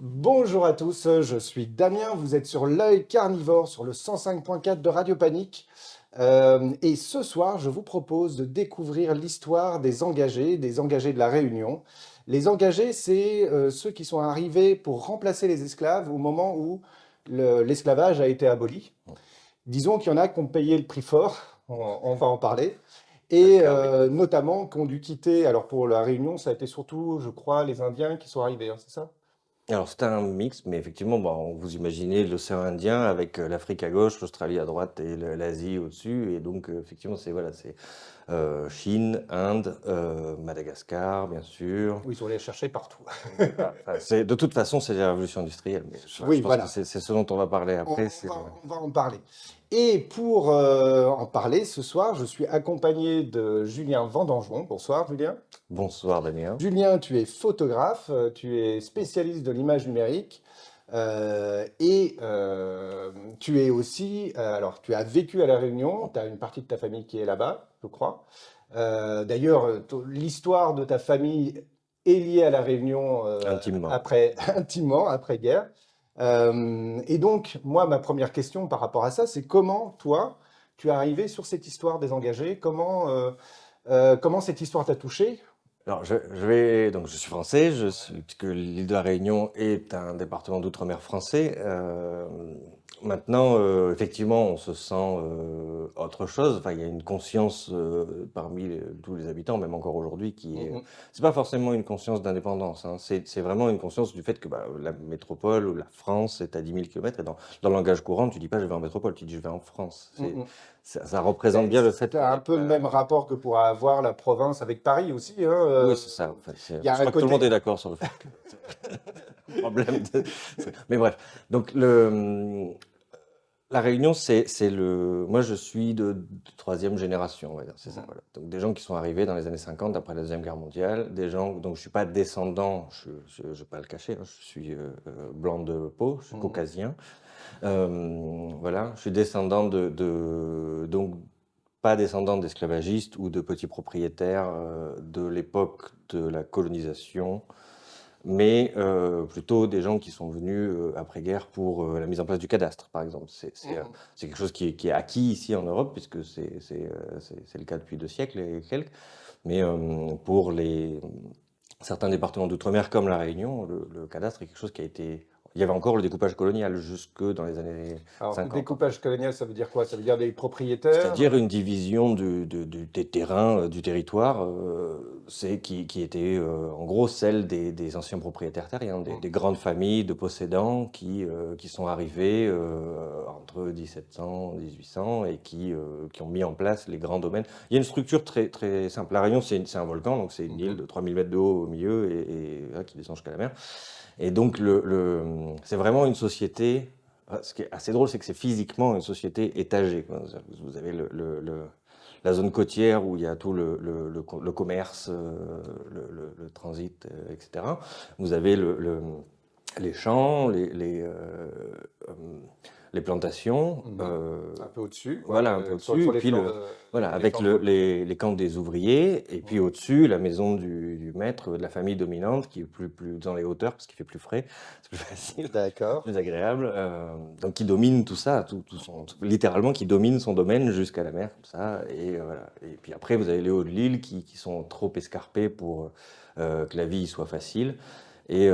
Bonjour à tous, je suis Damien, vous êtes sur l'œil carnivore sur le 105.4 de Radio Panique. Et ce soir, je vous propose de découvrir l'histoire des engagés de la Réunion. Les engagés, c'est ceux qui sont arrivés pour remplacer les esclaves au moment où l'esclavage a été aboli. Disons qu'il y en a qui ont payé le prix fort, on va en parler, C'est le et cas, oui. notamment qui ont dû quitter, alors pour la Réunion, ça a été surtout, je crois, les Indiens qui sont arrivés, hein, c'est ça? Alors, c'était un mix, mais effectivement, bon, vous imaginez l'océan Indien avec l'Afrique à gauche, l'Australie à droite et l'Asie au-dessus. Et donc, effectivement, c'est Chine, Inde, Madagascar, bien sûr. Oui, ils sont allés chercher partout. Voilà. Enfin, de toute façon, c'est la révolution industrielle. Mais je Oui, pense que voilà. c'est ce dont on va parler On, après. on va, on va en parler. Et pour en parler ce soir, je suis accompagné de Julien Vendangeon. Bonsoir, Julien. Bonsoir, Damien. Julien, tu es photographe, tu es spécialiste de l'image numérique et tu es aussi, alors tu as vécu à La Réunion, tu as une partie de ta famille qui est là-bas, je crois. D'ailleurs, l'histoire de ta famille est liée à La Réunion Intimement. après, intimement, après-guerre. Et donc, moi, ma première question par rapport à ça, c'est comment, toi, tu es arrivé sur cette histoire des engagés? Comment cette histoire t'a touché? Alors, donc je suis français, que l'île de la Réunion est un département d'outre-mer français. Maintenant, effectivement, on se sent autre chose. Enfin, il y a une conscience parmi tous les habitants, même encore aujourd'hui, qui est. Mhm. C'est pas forcément une conscience d'indépendance, hein. C'est vraiment une conscience du fait que la métropole ou la France est à 10 000 km. Et dans le langage courant, tu dis pas je vais en métropole, tu dis je vais en France. Mhm. Ça représente Ben, bien le fait c'est qu'on un n'est peu le pas. même rapport que pourra avoir la province avec Paris aussi, hein. Oui, c'est ça. En fait, Il y a je un crois que tout le monde côté. est d'accord sur le fait que c'est un problème. Mais bref, donc la Réunion, moi, je suis de troisième génération, on va dire, c'est ça. Mhm. Voilà. Donc des gens qui sont arrivés dans les années 50 après la Deuxième Guerre mondiale, des gens donc je suis pas descendant, je vais pas le cacher, hein, je suis blanc de peau, je suis Mhm. caucasien. Voilà, je suis descendant donc pas descendant d'esclavagistes ou de petits propriétaires de l'époque de la colonisation, mais plutôt des gens qui sont venus après-guerre pour la mise en place du cadastre, par exemple. Mhm. C'est quelque chose qui est acquis ici en Europe, puisque c'est le cas depuis 2 siècles et quelques. Mais pour certains départements d'outre-mer comme la Réunion, le cadastre est quelque chose qui a été. Il y avait encore le découpage colonial jusque dans les années Alors, 50, en fait. découpage colonial, ça veut dire quoi? Ça veut dire des propriétaires? C'est-à-dire une division des terrains, du territoire, qui était en gros celle des anciens propriétaires terriens, des Mhm. grandes familles de possédants qui sont arrivés entre 1700 et 1800 et qui ont mis en place les grands domaines. Il y a une structure très, très simple. La Réunion, c'est un volcan, donc c'est une île Mhm. de 3000 mètres de haut au milieu et qui descend jusqu'à la mer. Et donc, c'est vraiment une société. Ce qui est assez drôle, c'est que c'est physiquement une société étagée, quoi. Vous avez la zone côtière où il y a tout le commerce, le transit, etc. Vous avez les champs, les plantations, Mhm. Un peu au-dessus, quoi, voilà, un peu sur au-dessus, et les puis flancs voilà, les avec flancs de volcan. les camps des ouvriers, et puis Mhm. au-dessus, la maison du maître, de la famille dominante, qui est plus dans les hauteurs, parce qu'il fait plus frais, c'est plus facile, D'accord. plus agréable, donc qui domine tout ça, littéralement qui domine son domaine jusqu'à la mer, comme ça, et voilà. Et puis après, vous avez les hauts de l'île qui sont trop escarpés pour que la vie y soit facile, et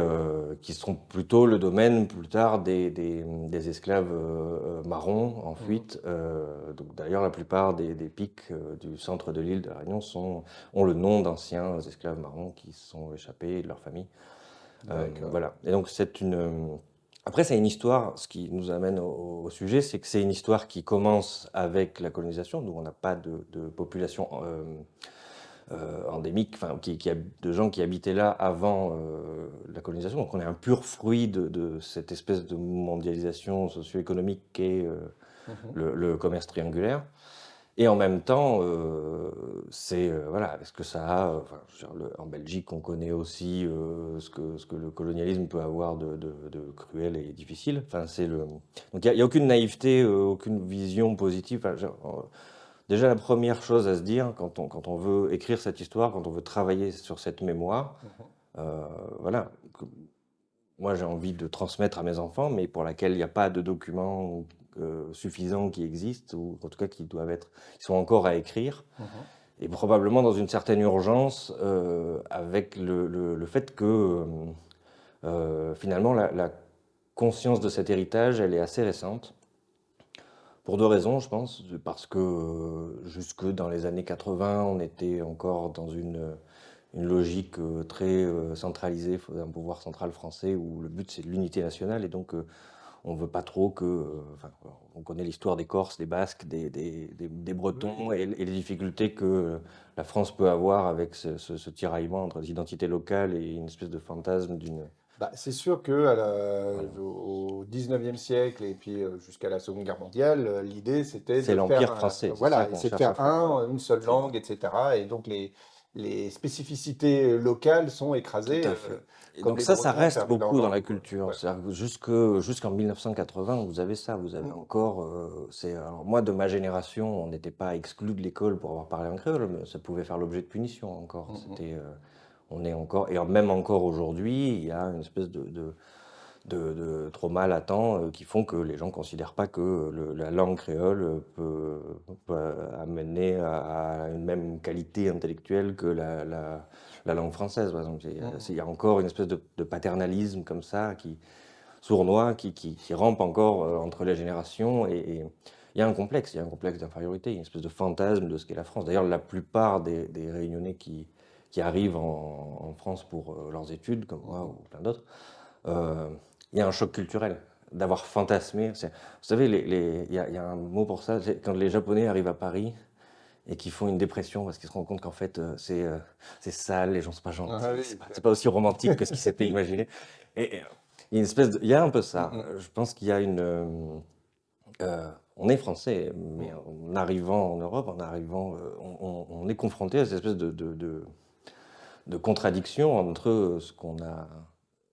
qui seront plutôt le domaine plus tard des esclaves marrons en Mhm. fuite. Donc d'ailleurs, la plupart des pics du centre de l'île de la Réunion ont le nom d'anciens esclaves marrons qui se sont échappés de leur famille. D'accord. Voilà. Et donc après, c'est une histoire, ce qui nous amène au sujet, c'est que c'est une histoire qui commence avec la colonisation. Nous, on n'a pas de population endémique, enfin, de gens qui habitaient là avant la colonisation. Donc on est un pur fruit de cette espèce de mondialisation socio-économique qu'est Mhm. le commerce triangulaire. Et en même temps, voilà, est-ce que ça a, enfin, je veux dire, en Belgique, on connaît aussi ce que le colonialisme peut avoir de cruel et difficile. Enfin, donc il n'y a aucune naïveté, aucune vision positive. Enfin, déjà la première chose à se dire quand on veut écrire cette histoire, quand on veut travailler sur cette mémoire, Mmh. voilà, moi j'ai envie de transmettre à mes enfants, mais pour laquelle il n'y a pas de documents suffisants qui existent, ou en tout cas qui sont encore à écrire, Mmh. et probablement dans une certaine urgence, avec le fait que finalement la conscience de cet héritage, elle est assez récente. Pour deux raisons, je pense. Parce que jusque dans les années 80, on était encore dans une logique très centralisée, un pouvoir central français où le but c'est l'unité nationale, et donc on veut pas trop que. Enfin, on connaît l'histoire des Corses, des Basques, des Oui. Bretons, et les difficultés que la France peut avoir avec ce tiraillement entre les identités locales et une espèce de fantasme d'une. Bah, c'est sûr que Voilà. au 19e siècle et puis jusqu'à la Seconde Guerre mondiale, l'idée c'était C'est de faire l'Empire français, c'est ça voilà, qu'on essayer de cherche à faire faire. une seule C'est langue, etc. Et donc les spécificités locales sont Tout écrasées, à fait. Et comme donc les ça Bretons ont reste perdu leur beaucoup dans la langue, quoi. culture. Ouais. C'est-à-dire que jusqu'en 1980, vous avez ça. Vous avez Mm, encore. Alors moi, de ma génération, on n'était pas exclu de l'école pour avoir parlé en créole, mais ça pouvait faire l'objet de punitions encore. mm, mm. On est encore, et même encore aujourd'hui, il y a une espèce de trauma latent qui font que les gens ne considèrent pas que la langue créole peut amener à une même qualité intellectuelle que la langue française, par exemple. Mm, mm. Il y a encore une espèce de paternalisme comme ça, sournois, qui rampe encore entre les générations, et il y a un complexe d'infériorité, une espèce de fantasme de ce qu'est la France. D'ailleurs, la plupart des Réunionnais qui arrivent en France pour leurs études, comme moi ou plein d'autres, euh, il y a un choc culturel d'avoir fantasmé. Vous savez, il y a un mot pour ça, c'est quand les Japonais arrivent à Paris et qu'ils font une dépression parce qu'ils se rendent compte qu'en fait, c'est sale, les gens sont pas Ah gentils, oui, c'est pas aussi romantique que ce qui s'était imaginé. Et il y a il y a un peu ça. Mm, mm, Je pense qu'il y a on est français, mais mm. en arrivant en Europe, on est confronté à cette espèce de contradiction entre ce qu'on a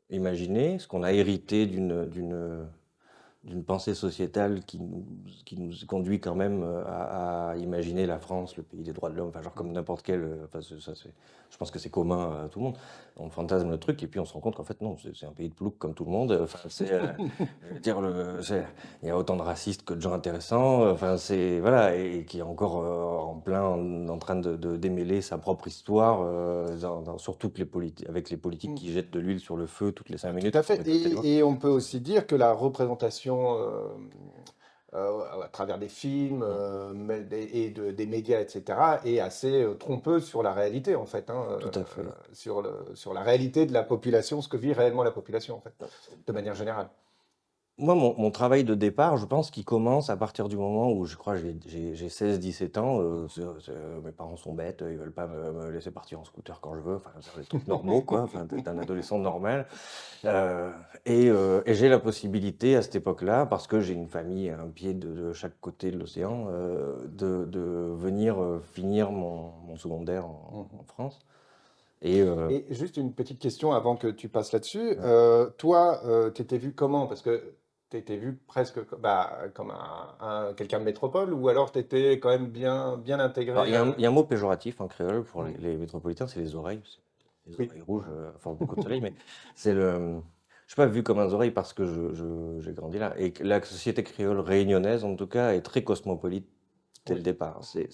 imaginé, ce qu'on a hérité d'une pensée sociétale qui nous conduit quand même à imaginer la France, le pays des droits de l'homme, enfin, genre comme n'importe quel. Enfin, je pense que c'est commun à tout le monde. On fantasme le truc et puis on se rend compte qu'en fait, non, c'est un pays de ploucs comme tout le monde. Enfin, je veux dire, il y a autant de racistes que de gens intéressants. Enfin, voilà, et qui est encore en plein en train de démêler sa propre histoire, sur toutes les avec les politiques Mm. qui jettent de l'huile sur le feu toutes les 5 minutes Tout à pour fait. éclater le vote. Et on peut aussi dire que la représentation à travers des films des médias, etc., est assez trompeuse sur la réalité, en fait, hein, Tout à fait. sur la réalité de la population, ce que vit réellement la population, en fait, de manière générale. Moi, mon travail de départ, je pense qu'il commence à partir du moment où je crois que j'ai 16-17 ans. Mes parents sont bêtes, ils veulent pas me laisser partir en scooter quand je veux, enfin, c'est des trucs normaux, quoi, enfin, d'un adolescent normal. Euh, et j'ai la possibilité à cette époque-là, parce que j'ai une famille à un pied de chaque côté de l'océan, de venir finir mon secondaire en Mhm. France. Et Et juste une petite question avant que tu passes là-dessus. ouais. Toi, tu étais vu comment? Parce que tu étais vu presque comme quelqu'un de métropole, ou alors tu étais quand même bien Alors, intégré. il y a un mot péjoratif en créole pour Mm. les métropolitains, c'est les oreilles. Les Oui. oreilles rouges, à force beaucoup de soleil, mais c'est le. Je suis pas vu comme un oreille parce que j'ai grandi là. Et que la société créole réunionnaise, en tout cas, est très cosmopolite dès le Oui. départ. C'est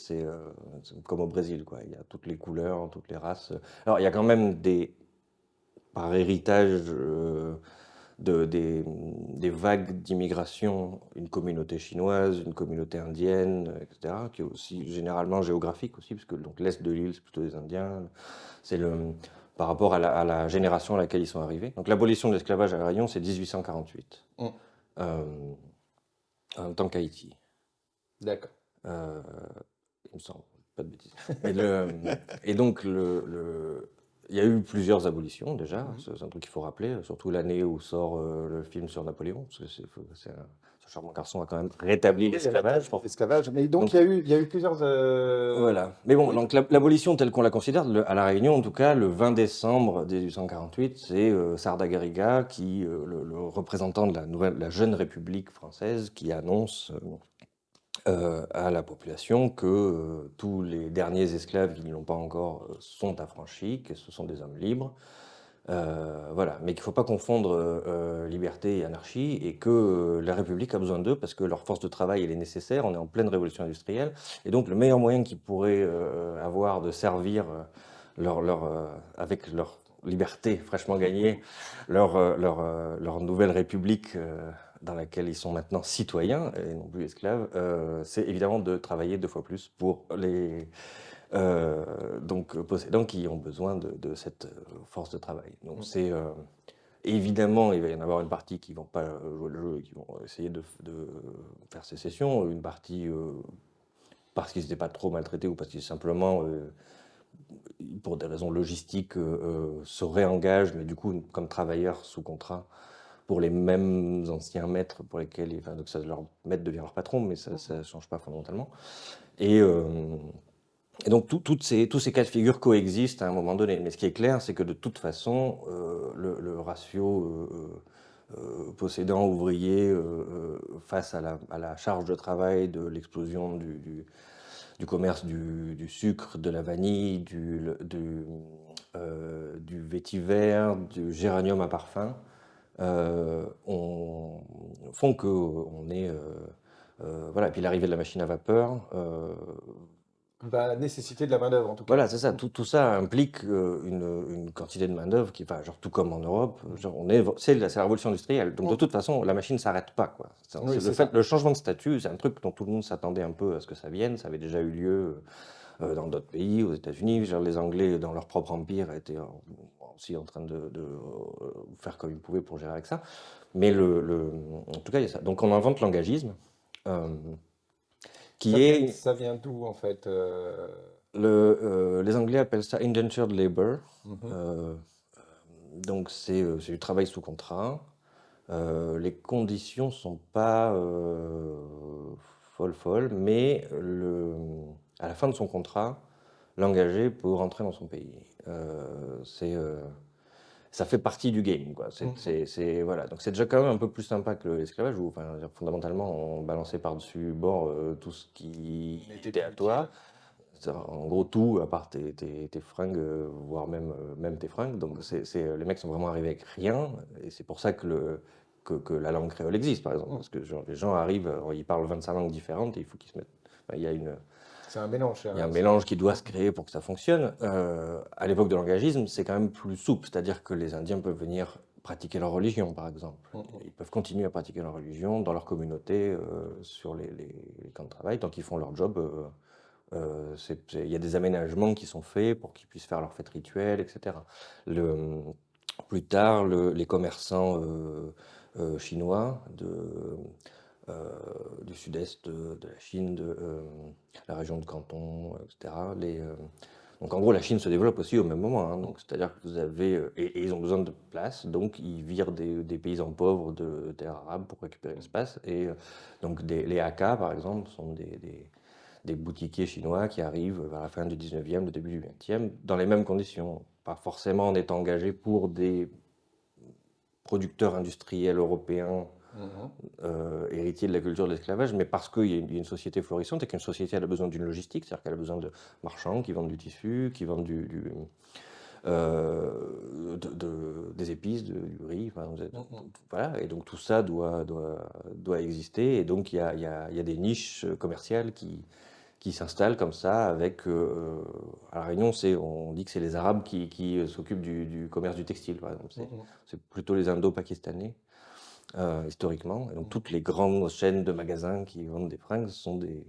comme au Brésil, quoi. Il y a toutes les couleurs, toutes les races. Alors, il y a quand même par héritage des vagues d'immigration, une communauté chinoise, une communauté indienne, etc., qui est aussi généralement géographique aussi, parce que donc l'est de l'île, c'est plutôt des Indiens. C'est par rapport à la génération à laquelle ils sont arrivés. Donc l'abolition de l'esclavage à La Réunion, c'est 1848, Mm. euh, en même temps qu'Haïti, D'accord. euh, il me semble, pas de bêtises. Mais et donc il y a eu plusieurs abolitions déjà, Mhm. c'est un truc qu'il faut rappeler, surtout l'année où sort le film sur Napoléon, parce que ce charmant garçon a quand même rétabli Oui, il y a la l'esclavage. l'esclavage. Mais donc, Donc il y a eu plusieurs. voilà. Mais bon, Oui. donc l'abolition telle qu'on la considère, à La Réunion en tout cas, le 20 décembre 1848, c'est Sarda Garriga, le représentant de la jeune République française, qui annonce à la population que tous les derniers esclaves qui ne l'ont pas encore sont affranchis, que ce sont des hommes libres. Voilà, mais qu'il ne faut pas confondre liberté et anarchie et que la République a besoin d'eux parce que leur force de travail elle est nécessaire. On est en pleine révolution industrielle et donc le meilleur moyen qu'ils pourraient avoir de servir avec leur liberté fraîchement gagnée, leur nouvelle République dans laquelle ils sont maintenant citoyens et non plus esclaves, c'est évidemment de travailler 2 fois plus pour les donc possédants qui ont besoin de cette force de travail. Donc c'est évidemment, il va y en avoir une partie qui vont pas jouer le jeu et qui vont essayer de faire sécession, une partie parce qu'ils n'étaient pas trop maltraités ou parce qu'ils simplement pour des raisons logistiques se réengagent, mais du coup comme travailleurs sous contrat pour les mêmes anciens maîtres pour lesquels, enfin, donc ça, leur maître devient leur patron, mais ça ne change pas fondamentalement. Et donc tous ces cas de figure coexistent à un moment donné. Mais ce qui est clair, c'est que de toute façon, le ratio possédant ouvrier face à la charge de travail de l'explosion du commerce du sucre, de la vanille, du vétiver, du géranium à parfum, font qu'on est... voilà, et puis l'arrivée de la machine à vapeur, Bah, nécessité de la main-d'œuvre, en tout cas. voilà, c'est ça. Tout ça implique une quantité de main-d'œuvre qui, enfin, genre, tout comme en Europe, genre, c'est la révolution industrielle. Donc, de toute façon, la machine ne s'arrête pas, quoi. Oui, c'est Le ça. changement de statut, c'est un truc dont tout le monde s'attendait un peu à ce que ça vienne. Ça avait déjà eu lieu dans d'autres pays, aux États-Unis. Genre, les Anglais, dans leur propre empire, étaient aussi en train de faire comme ils pouvaient pour gérer avec ça. Mais en tout cas, il y a ça. Donc, on invente l'engagisme, euh, qui est Ça vient d'où, en fait? Les Anglais appellent ça indentured labor. Mhm. Euh, donc c'est du travail sous contrat. Les conditions sont pas folles, mais à la fin de son contrat, l'engagé peut rentrer dans son pays. Ça fait partie du game, quoi. Voilà. Donc c'est déjà quand même un peu plus sympa que l'esclavage où, enfin, fondamentalement, on balançait par-dessus bord tout ce qui N'était était plus à utile. toi. En gros, tout, à part tes fringues, voire même tes fringues. Donc, les mecs sont vraiment arrivés avec rien. Et c'est pour ça que la langue créole existe, par exemple. Mhm. Parce que genre, les gens arrivent, ils parlent 25 langues différentes et il faut qu'ils se mettent. Enfin, C'est un mélange, il y a un c'est mélange qui doit se créer pour que ça fonctionne. À l'époque de l'engagisme, c'est quand même plus souple. C'est-à-dire que les Indiens peuvent venir pratiquer leur religion, par exemple. Mhm. Ils peuvent continuer à pratiquer leur religion dans leur communauté, sur les camps de travail, tant qu'ils font leur job. Il y a des aménagements qui sont faits pour qu'ils puissent faire leurs fêtes rituelles, etc. Le, Plus tard, les commerçants chinois du sud-est de la Chine, de la région de Canton, etc. Donc en gros, la Chine se développe aussi au même moment, hein. Donc c'est-à-dire que vous avez et ils ont besoin de place, donc ils virent des paysans pauvres de terres arabes pour récupérer l'espace. Et donc les Hakka, par exemple, sont des boutiquiers chinois qui arrivent vers la fin du 19e, le début du 20e, dans les mêmes conditions. Pas forcément en étant engagés pour des producteurs industriels européens Mhm. héritiers de la culture de l'esclavage, mais parce qu'il y a une société florissante et qu'une société elle a besoin d'une logistique, c'est-à-dire qu'elle a besoin de marchands qui vendent du tissu, qui vendent des épices, du riz, enfin, Mhm. voilà, et donc tout ça doit exister, et donc il y a des niches commerciales qui s'installent comme ça avec à La Réunion, on dit que c'est les Arabes qui s'occupent du commerce du textile, par exemple. Mhm. C'est plutôt les Indo-Pakistanais historiquement. Et donc toutes les grandes chaînes de magasins qui vendent des fringues sont des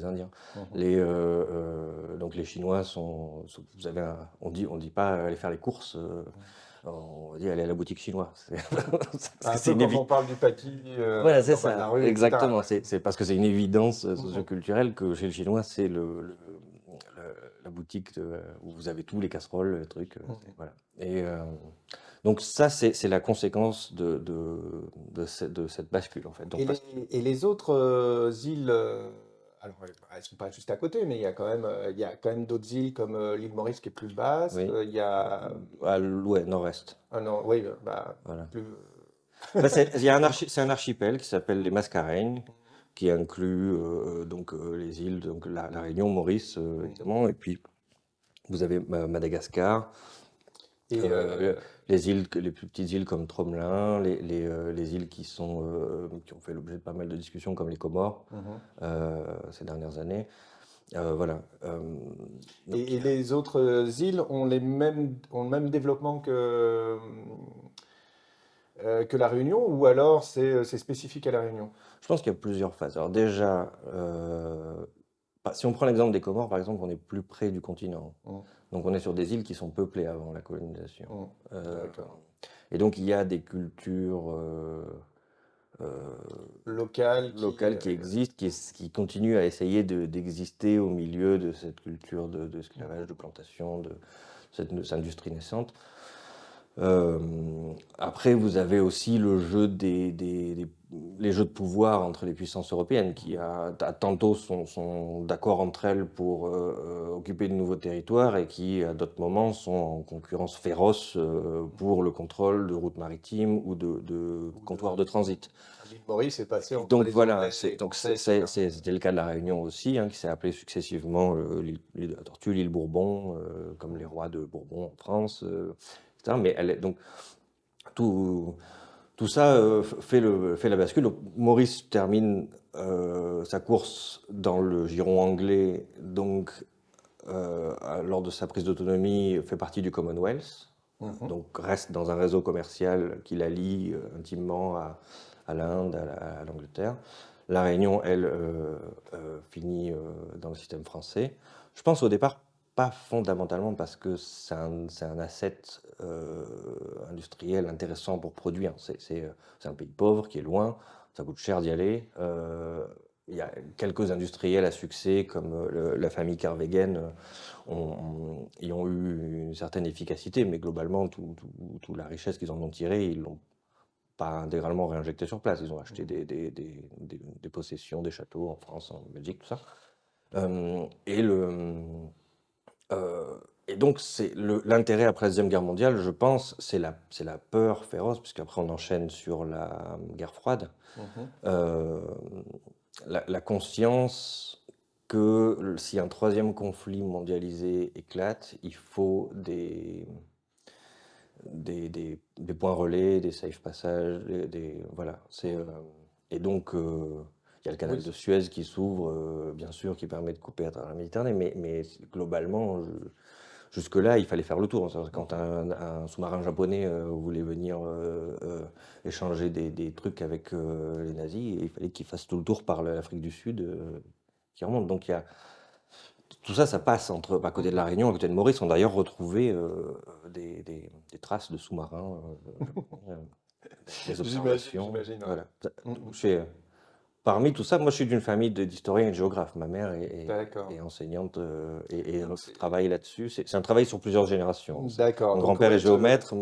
Indiens. Mhm. Donc les Chinois vous avez on dit pas aller faire les courses, on dit aller à la boutique chinoise. Parce que Un c'est peu une comme on évidence. parle du paquis Voilà, c'est au coin de la ça, rue, etc., exactement. quoi. C'est parce que c'est une évidence Mhm. socioculturelle que chez le Chinois, c'est la boutique où vous avez tous les casseroles, les trucs. Mhm. Voilà. Et donc ça, c'est la conséquence de cette bascule, en fait. Donc, Et les autres îles, alors elles sont pas juste à côté, mais il y a quand même d'autres îles comme l'île Maurice qui est plus basse. oui, Il y a, ouais, nord-est. ah non, oui, bah, Voilà. plus. Bah, c'est un archipel qui s'appelle les Mascareignes, qui inclut donc les îles, donc la Réunion, Maurice, évidemment, et puis vous avez Madagascar, Et les îles, les plus petites îles comme Tromelin, les îles qui ont fait l'objet de pas mal de discussions comme les Comores ces dernières années. Voilà. Donc, et les autres îles ont le même développement que la Réunion, ou alors c'est spécifique à la Réunion? je pense qu'il y a plusieurs phases. Alors déjà, si on prend l'exemple des Comores, par exemple, on est plus près du continent. Mm, Donc on est sur des îles qui sont peuplées avant la colonisation. mm. Euh, D'accord. et donc il y a des cultures euh, Local qui... locales qui existent, qui continuent à essayer d'exister au milieu de cette culture d'esclavage, de plantation, de cette industrie naissante. Euh, Après, vous avez aussi le jeu les jeux de pouvoir entre les puissances européennes qui tantôt sont d'accord entre elles pour occuper de nouveaux territoires et qui à d'autres moments sont en concurrence féroce pour le contrôle de routes maritimes ou de ou comptoirs de transit. l'île Maurice est passée Et entre donc les voilà, Anglais et les donc Français, etc. c'était le cas de la Réunion aussi, qui s'est appelé successivement l'île de la Tortue, l'île Bourbon, comme les rois de Bourbon en France, etc. Mais donc tout, tout ça fait la bascule. Donc Maurice termine sa course dans le giron anglais, donc lors de sa prise d'autonomie, fait partie du Commonwealth, Mhm. donc reste dans un réseau commercial qui la lie intimement à l'Inde, à l'Angleterre. La Réunion, elle, finit dans le système français. Je pense au départ pas fondamentalement parce que c'est un asset industriel intéressant pour produire. C'est un pays pauvre qui est loin, ça coûte cher d'y aller. Il y a quelques industriels à succès comme la famille Carvegen y ont eu une certaine efficacité, mais globalement, toute la richesse qu'ils en ont tirée, ils l'ont pas intégralement réinjectée sur place. Ils ont acheté des possessions, des châteaux en France, en Belgique, tout ça. Euh, et, le, et donc, l'intérêt après la Deuxième Guerre mondiale, je pense, c'est la peur féroce, puisqu'après on enchaîne sur la guerre froide. Mhm. Euh, la conscience que si un troisième conflit mondialisé éclate, il faut des points relais, des safe passages, voilà. Et donc, il y a le canal Oui, de Suez qui s'ouvre, bien sûr, qui permet de couper à travers la Méditerranée, mais globalement, jusque-là, il fallait faire le tour. Quand un sous-marin japonais voulait venir échanger des trucs avec les nazis, il fallait qu'il fasse tout le tour par l'Afrique du Sud qui remonte. Donc tout ça, ça passe à côté de la Réunion, à côté de Maurice. On a d'ailleurs retrouvé des traces de sous-marins japonais, des observations. j'imagine, ouais. Voilà. Mhm. Parmi tout ça, moi je suis d'une famille d'historiens et de géographes. Ma mère D'accord. est enseignante et Donc c'est... travaille là-dessus. C'est un travail sur plusieurs générations. D'accord. Mon Donc grand-père est ouais, géomètre,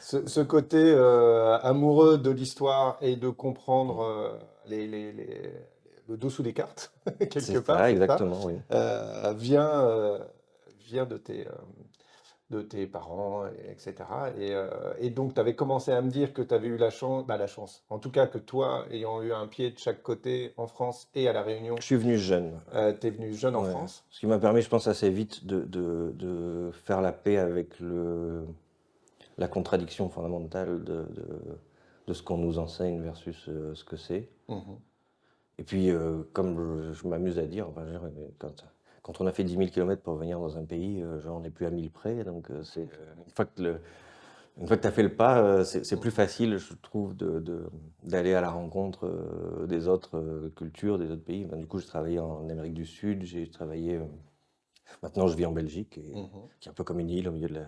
ce côté amoureux de l'histoire et de comprendre le dessous des cartes, quelque c'est part, ça, c'est ça, exactement, oui. vient de tes parents, etc. Et donc, tu avais commencé à me dire que tu avais eu la chance, en tout cas que toi, ayant eu un pied de chaque côté en France et à La Réunion, Je suis venu jeune. tu es venu jeune en Ouais. France. Ce qui m'a permis, je pense, assez vite de faire la paix avec la contradiction fondamentale de ce qu'on nous enseigne versus ce que c'est. Mhm. Et puis, comme je m'amuse à dire, enfin, je veux dire, quand on a fait 10 000 kilomètres pour venir dans un pays, genre, on n'est plus à 1000 près. Donc, une fois que tu as fait le pas, c'est plus facile, je trouve, d'aller à la rencontre des autres cultures, des autres pays. Ben, du coup, j'ai travaillé en Amérique du Sud, j'ai travaillé. Maintenant, je vis en Belgique, Mhm. qui est un peu comme une île au milieu de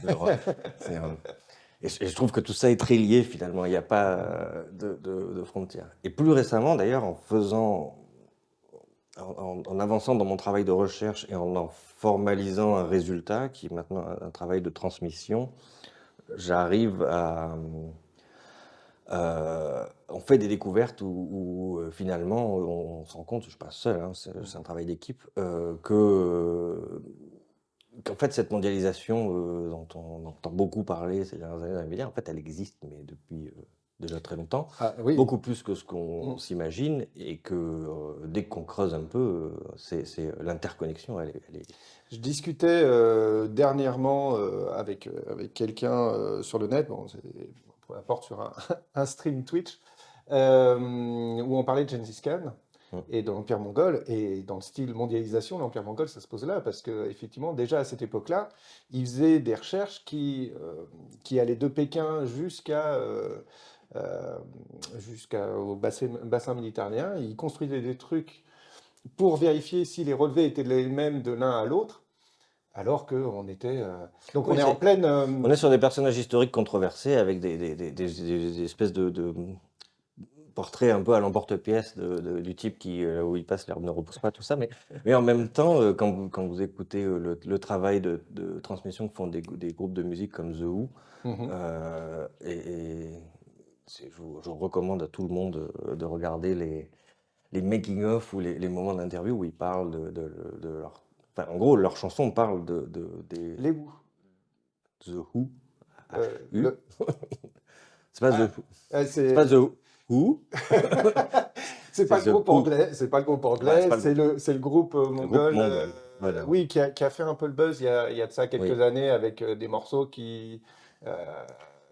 l'Europe. C'est, euh, et je trouve que tout ça est très lié finalement, il n'y a pas de frontières. Et plus récemment d'ailleurs, en avançant dans mon travail de recherche et en formalisant un résultat qui est maintenant un travail de transmission, j'arrive on fait des découvertes où, finalement on se rend compte, je ne suis pas seul, hein, c'est un travail d'équipe, qu'en fait cette mondialisation dont on entend beaucoup parler ces dernières années dans les médias, en fait elle existe, mais depuis déjà très longtemps, Ah oui. beaucoup plus que ce qu'on Mmh. s'imagine, et que dès qu'on creuse un peu, l'interconnexion, elle est... Je discutais dernièrement avec quelqu'un sur le net, bon, peu importe, sur un, un stream Twitch, où on parlait de Gengis Khan Mm. et de l'Empire mongol. Et dans le style mondialisation, l'Empire mongol, ça se pose là, parce que effectivement, déjà à cette époque-là, ils faisaient des recherches qui allaient de Pékin euh, jusqu'au bassin méditerranéen. Ils construisaient des trucs pour vérifier si les relevés étaient les mêmes de l'un à l'autre, alors qu'on était... Donc on Oui, est en pleine... on est sur des personnages historiques controversés avec des espèces de portraits un peu à l'emporte-pièce du type qui, où il passe, l'herbe ne repousse pas, tout ça. Mais en même temps, quand vous écoutez le travail de transmission que font des groupes de musique comme The Who, Mhm. je recommande à tout le monde de regarder les making-of ou les moments d'interview où ils parlent de leur... Enfin, en gros, leurs chansons parlent des Les goûts. The Who, H-U. Le... C'est pas Ah, The Who. C'est pas c'est... The Who, c'est c'est pas le The groupe Who. anglais, c'est pas le groupe Voilà, c'est anglais, pas c'est le groupe le groupe mongol, mongol. Voilà. oui, qui a fait un peu le buzz il y a de ça quelques Oui. années avec des morceaux qui... euh,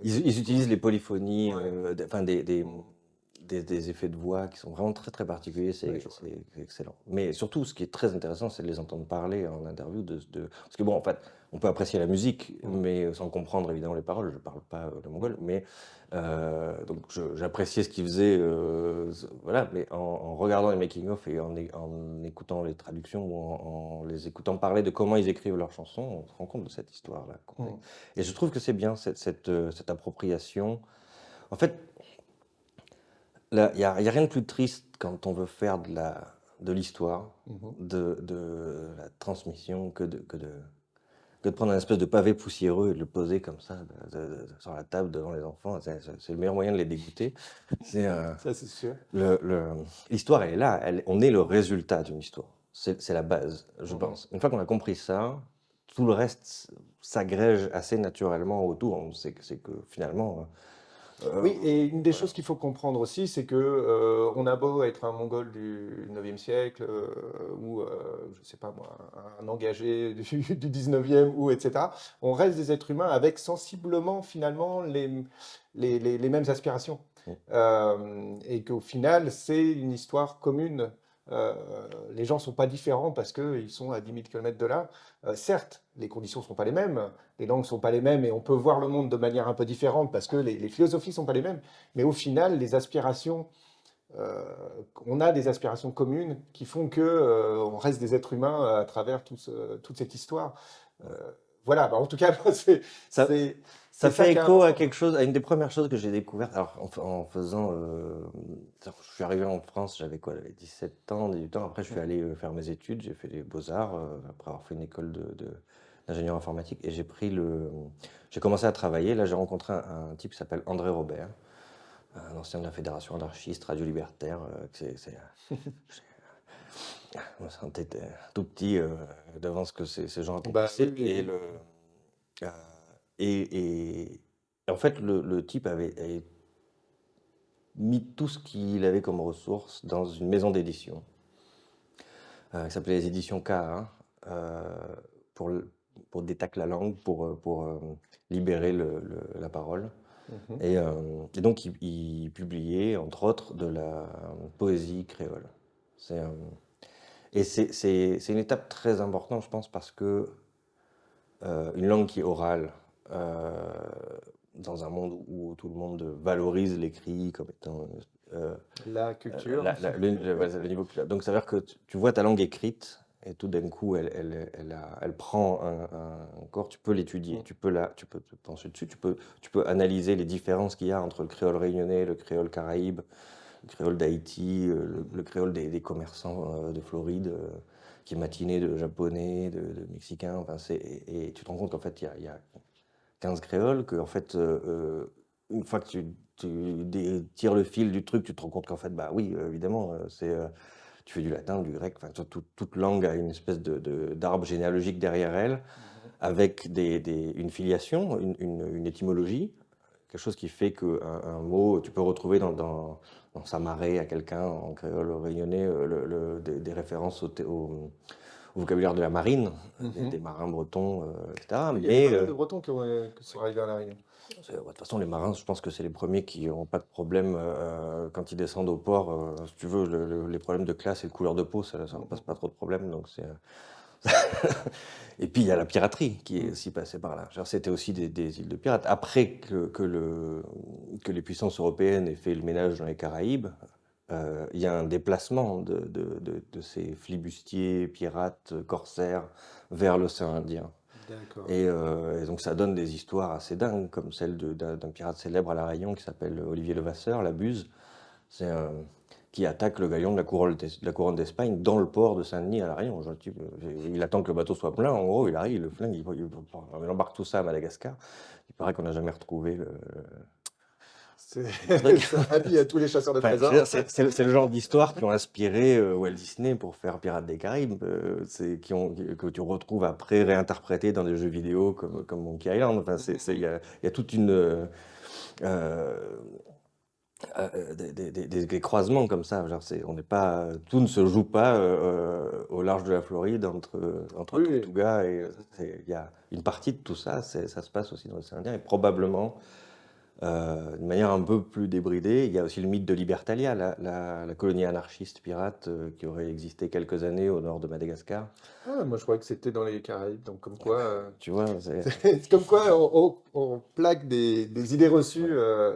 Ils utilisent les polyphonies, ouais. enfin des effets de voix qui sont vraiment très très particuliers, Ouais, c'est excellent. Mais surtout, ce qui est très intéressant, c'est de les entendre parler en interview. Parce que bon, en fait, on peut apprécier la musique, Mm. mais sans comprendre évidemment les paroles. Je ne parle pas le mongol, mais donc j'appréciais ce qu'ils faisaient, voilà. Mais en regardant les making-of et en écoutant les traductions ou en les écoutant parler de comment ils écrivent leurs chansons, on se rend compte de cette histoire-là. Mm. Et je trouve que c'est bien cette appropriation. En fait, il n'y a rien de plus triste quand on veut faire de l'histoire, Mhm. de la transmission, que de prendre un espèce de pavé poussiéreux et de le poser comme ça sur la table devant les enfants. C'est le meilleur moyen de les dégoûter. C'est, Ça, c'est sûr. l'histoire, elle est là. On est le résultat d'une histoire. C'est la base, je Mhm. pense. Une fois qu'on a compris ça, tout le reste s'agrège assez naturellement autour. C'est que finalement, Oui, et une des voilà. choses qu'il faut comprendre aussi, c'est que on a beau être un Mongol du 9e siècle ou je sais pas moi, un engagé du 19e ou etc. On reste des êtres humains avec sensiblement finalement les mêmes aspirations. Et qu'au final, c'est une histoire commune. Euh, les gens sont pas différents parce qu'ils sont à 10 000 km de là. Certes, les conditions sont pas les mêmes, les langues sont pas les mêmes et on peut voir le monde de manière un peu différente parce que les philosophies sont pas les mêmes. Mais au final, les aspirations, euh, on a des aspirations communes qui font que on reste des êtres humains à travers toute cette histoire. Euh, voilà, bah, en tout cas, moi, Ça, c'est, c'est Ça ça fait qui est écho à important. quelque chose, à une des premières choses que j'ai découvertes. Alors, en faisant. Je suis arrivé en France, j'avais quoi, j'avais 17 ans, 18 ans. Après, je suis allé faire mes études. J'ai fait les beaux-arts, après avoir fait une école d'ingénieur informatique. Et j'ai commencé à travailler. Là, j'ai rencontré un type qui s'appelle André Robert, un ancien de la Fédération anarchiste, radio-libertaire. Je me sentais tout petit devant ce que ces gens Bah oui, accomplissaient. oui, oui. Euh, et en fait, le type avait mis tout ce qu'il avait comme ressources dans une maison d'édition qui s'appelait les éditions K1 pour, pour détaquer la langue, pour libérer la parole. Mhm. Et donc, il publiait, entre autres, de la poésie créole. C'est, euh, c'est une étape très importante, je pense, parce que une langue qui est orale, euh, dans un monde où tout le monde valorise l'écrit comme étant La culture. le niveau culturel. Donc ça veut dire que tu vois ta langue écrite et tout d'un coup elle prend un corps, tu peux l'étudier, Mm. tu peux te pencher dessus, tu peux analyser les différences qu'il y a entre le créole réunionnais, le créole caraïbe, le créole d'Haïti, le créole des commerçants de Floride, qui est matiné de japonais, de mexicains. Enfin, et tu te rends compte qu'en fait, il y a 15 créoles, que en fait, une fois que tires le fil du truc, tu te rends compte qu'en fait, bah oui, évidemment, tu fais du latin, du grec, enfin, toute langue a une espèce d'arbre généalogique derrière elle, Mhm. avec une filiation, une étymologie, quelque chose qui fait qu'un un mot, tu peux retrouver dans s'amarrer à quelqu'un en créole réunionnais, des références au vocabulaire de la marine, des Mhm. marins bretons, etc. Oui, il y avait pas Mais mal de Bretons qui sont arrivés à La Réunion. de toute façon, les marins, je pense que c'est les premiers qui n'ont pas de problème quand ils descendent au port. Si tu veux, les problèmes de classe et de couleur de peau, ça ne pose pas trop de problème. Donc et puis il y a la piraterie qui est Mhm. aussi passée par là. Genre, c'était aussi des îles de pirates. Après que les puissances européennes aient fait le ménage dans les Caraïbes, il y a un déplacement de ces flibustiers, pirates, corsaires vers l'océan Indien. D'accord. Et donc ça donne des histoires assez dingues, comme celle d'un pirate célèbre à La Réunion qui s'appelle Olivier Levasseur, la Buse, c'est qui attaque le galion de la couronne d'Espagne dans le port de Saint-Denis à La Réunion. Genre, il attend que le bateau soit plein, en gros, il arrive, il le flingue, il embarque tout ça à Madagascar. Il paraît qu'on n'a jamais retrouvé C'est le truc. c'est avis à tous les chasseurs de Enfin, je veux dire, trésors. c'est le genre d'histoire qui ont inspiré Walt Disney pour faire Pirates des Caraïbes, que tu retrouves après réinterprétés dans des jeux vidéo comme Monkey Island. Enfin, il y a toute une des croisements comme ça. Genre, on n'est pas, tout ne se joue pas au large de la Floride entre Oui, oui. Tortuga et il y a une partie de tout ça, ça se passe aussi dans l'océan Indien et probablement d'une manière un peu plus débridée. Il y a aussi le mythe de Libertalia, la colonie anarchiste pirate qui aurait existé quelques années au nord de Madagascar. Ah, moi je croyais que c'était dans les Caraïbes, donc comme quoi, Tu vois, c'est comme quoi on plaque des idées reçues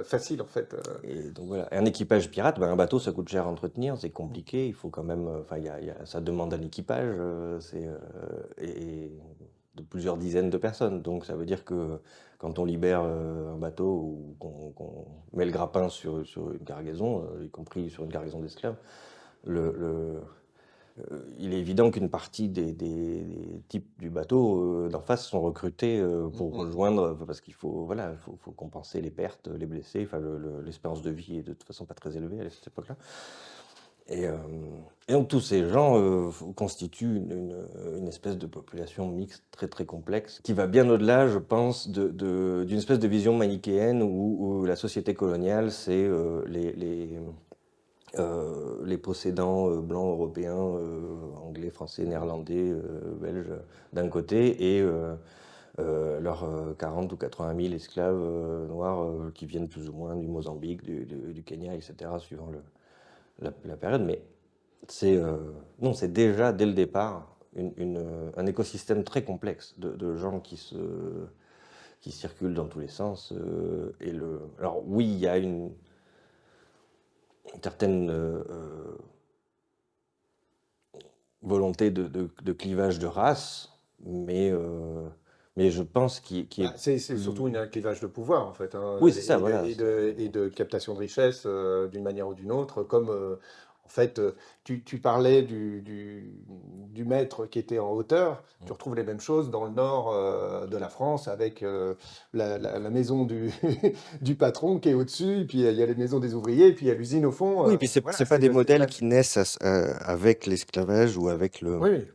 faciles en fait. et donc voilà. Et un équipage pirate, ben, un bateau, ça coûte cher à entretenir, c'est compliqué, il faut quand même, enfin, ça demande un équipage, et de plusieurs dizaines de personnes. Donc ça veut dire que quand on libère un bateau ou qu'on met le grappin sur une cargaison, y compris sur une cargaison d'esclaves, le, le- il est évident qu'une partie des types du bateau d'en face sont recrutés pour Mhm. rejoindre, parce qu'il faut, voilà, faut compenser les pertes, les blessés. Enfin, l'espérance de vie est de toute façon pas très élevée à cette époque-là. Et, euh, et donc tous ces gens constituent une espèce de population mixte très très complexe qui va bien au-delà, je pense, d'une espèce de vision manichéenne où la société coloniale, c'est les possédants blancs européens, anglais, français, néerlandais, belges d'un côté, et leurs 40 ou 80 000 esclaves noirs qui viennent plus ou moins du Mozambique, du Kenya, etc., suivant la période. Mais c'est non, c'est déjà dès le départ un écosystème très complexe de gens qui circulent dans tous les sens. Alors oui, il y a une certaine volonté de clivage de race, mais je pense qu'il est Bah, c'est surtout plus... un clivage de pouvoir en fait, hein, Oui, c'est ça, voilà. et de captation de richesse d'une manière ou d'une autre, comme en fait tu parlais du maître qui était en hauteur, tu retrouves les mêmes choses dans le nord de la France avec la maison du patron qui est au-dessus, et puis il y a les maisons des ouvriers, et puis il y a l'usine au fond. Oui, puis c'est Voilà, pas des c'est le modèles même. qui naissent avec l'esclavage ou avec Oui, oui.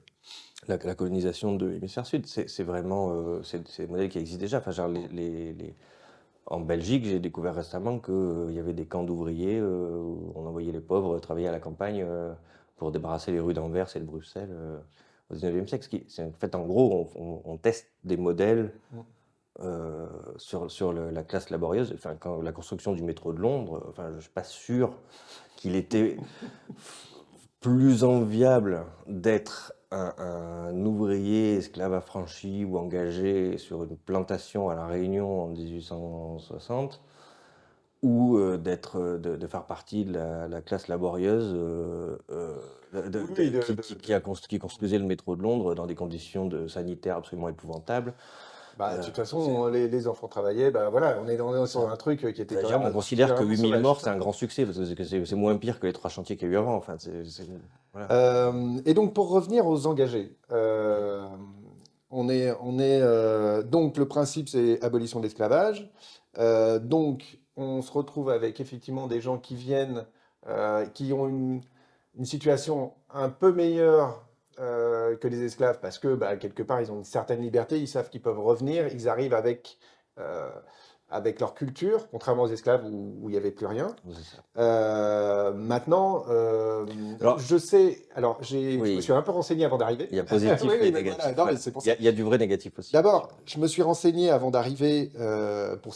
la colonisation de l'hémisphère sud. C'est vraiment c'est des modèles qui existent déjà. Enfin, genre en Belgique, j'ai découvert récemment qu'il y avait des camps d'ouvriers où on envoyait les pauvres travailler à la campagne pour débarrasser les rues d'Anvers et de Bruxelles au 19e siècle. En fait, en gros, on teste des modèles sur la classe laborieuse. Enfin, quand la construction du métro de Londres, enfin, je ne suis pas sûr qu'il était plus enviable d'être un ouvrier esclave affranchi ou engagé sur une plantation à La Réunion en 1860 ou de faire partie de la classe laborieuse Oui, oui, qui construisait le métro de Londres dans des conditions sanitaires absolument épouvantables. bah, de Euh, toute c'est- façon, les enfants travaillaient, bah voilà, on est sur un truc qui était quand C'est-à-dire, on même considère que particulièrement 8000 sauvage. morts, c'est un grand succès, parce que c'est moins pire que les 3 chantiers qu'il y a eu avant. Enfin, voilà. Et donc, pour revenir aux engagés, donc le principe, c'est abolition de l'esclavage. Donc, on se retrouve avec effectivement des gens qui viennent, qui ont une situation un peu meilleure que les esclaves, parce que bah, quelque part, ils ont une certaine liberté, ils savent qu'ils peuvent revenir, ils arrivent avec euh, avec leur culture, contrairement aux esclaves où il n'y avait plus rien. C'est ça. Maintenant, Alors, je sais, alors je me suis oui, un peu renseigné avant d'arriver. il y a positif Oui, et oui, mais voilà, négatif. non, mais Voilà. c'est pour Il y ça. a, il y a du vrai négatif aussi, bien sûr. D'abord, je me suis renseigné avant d'arriver pour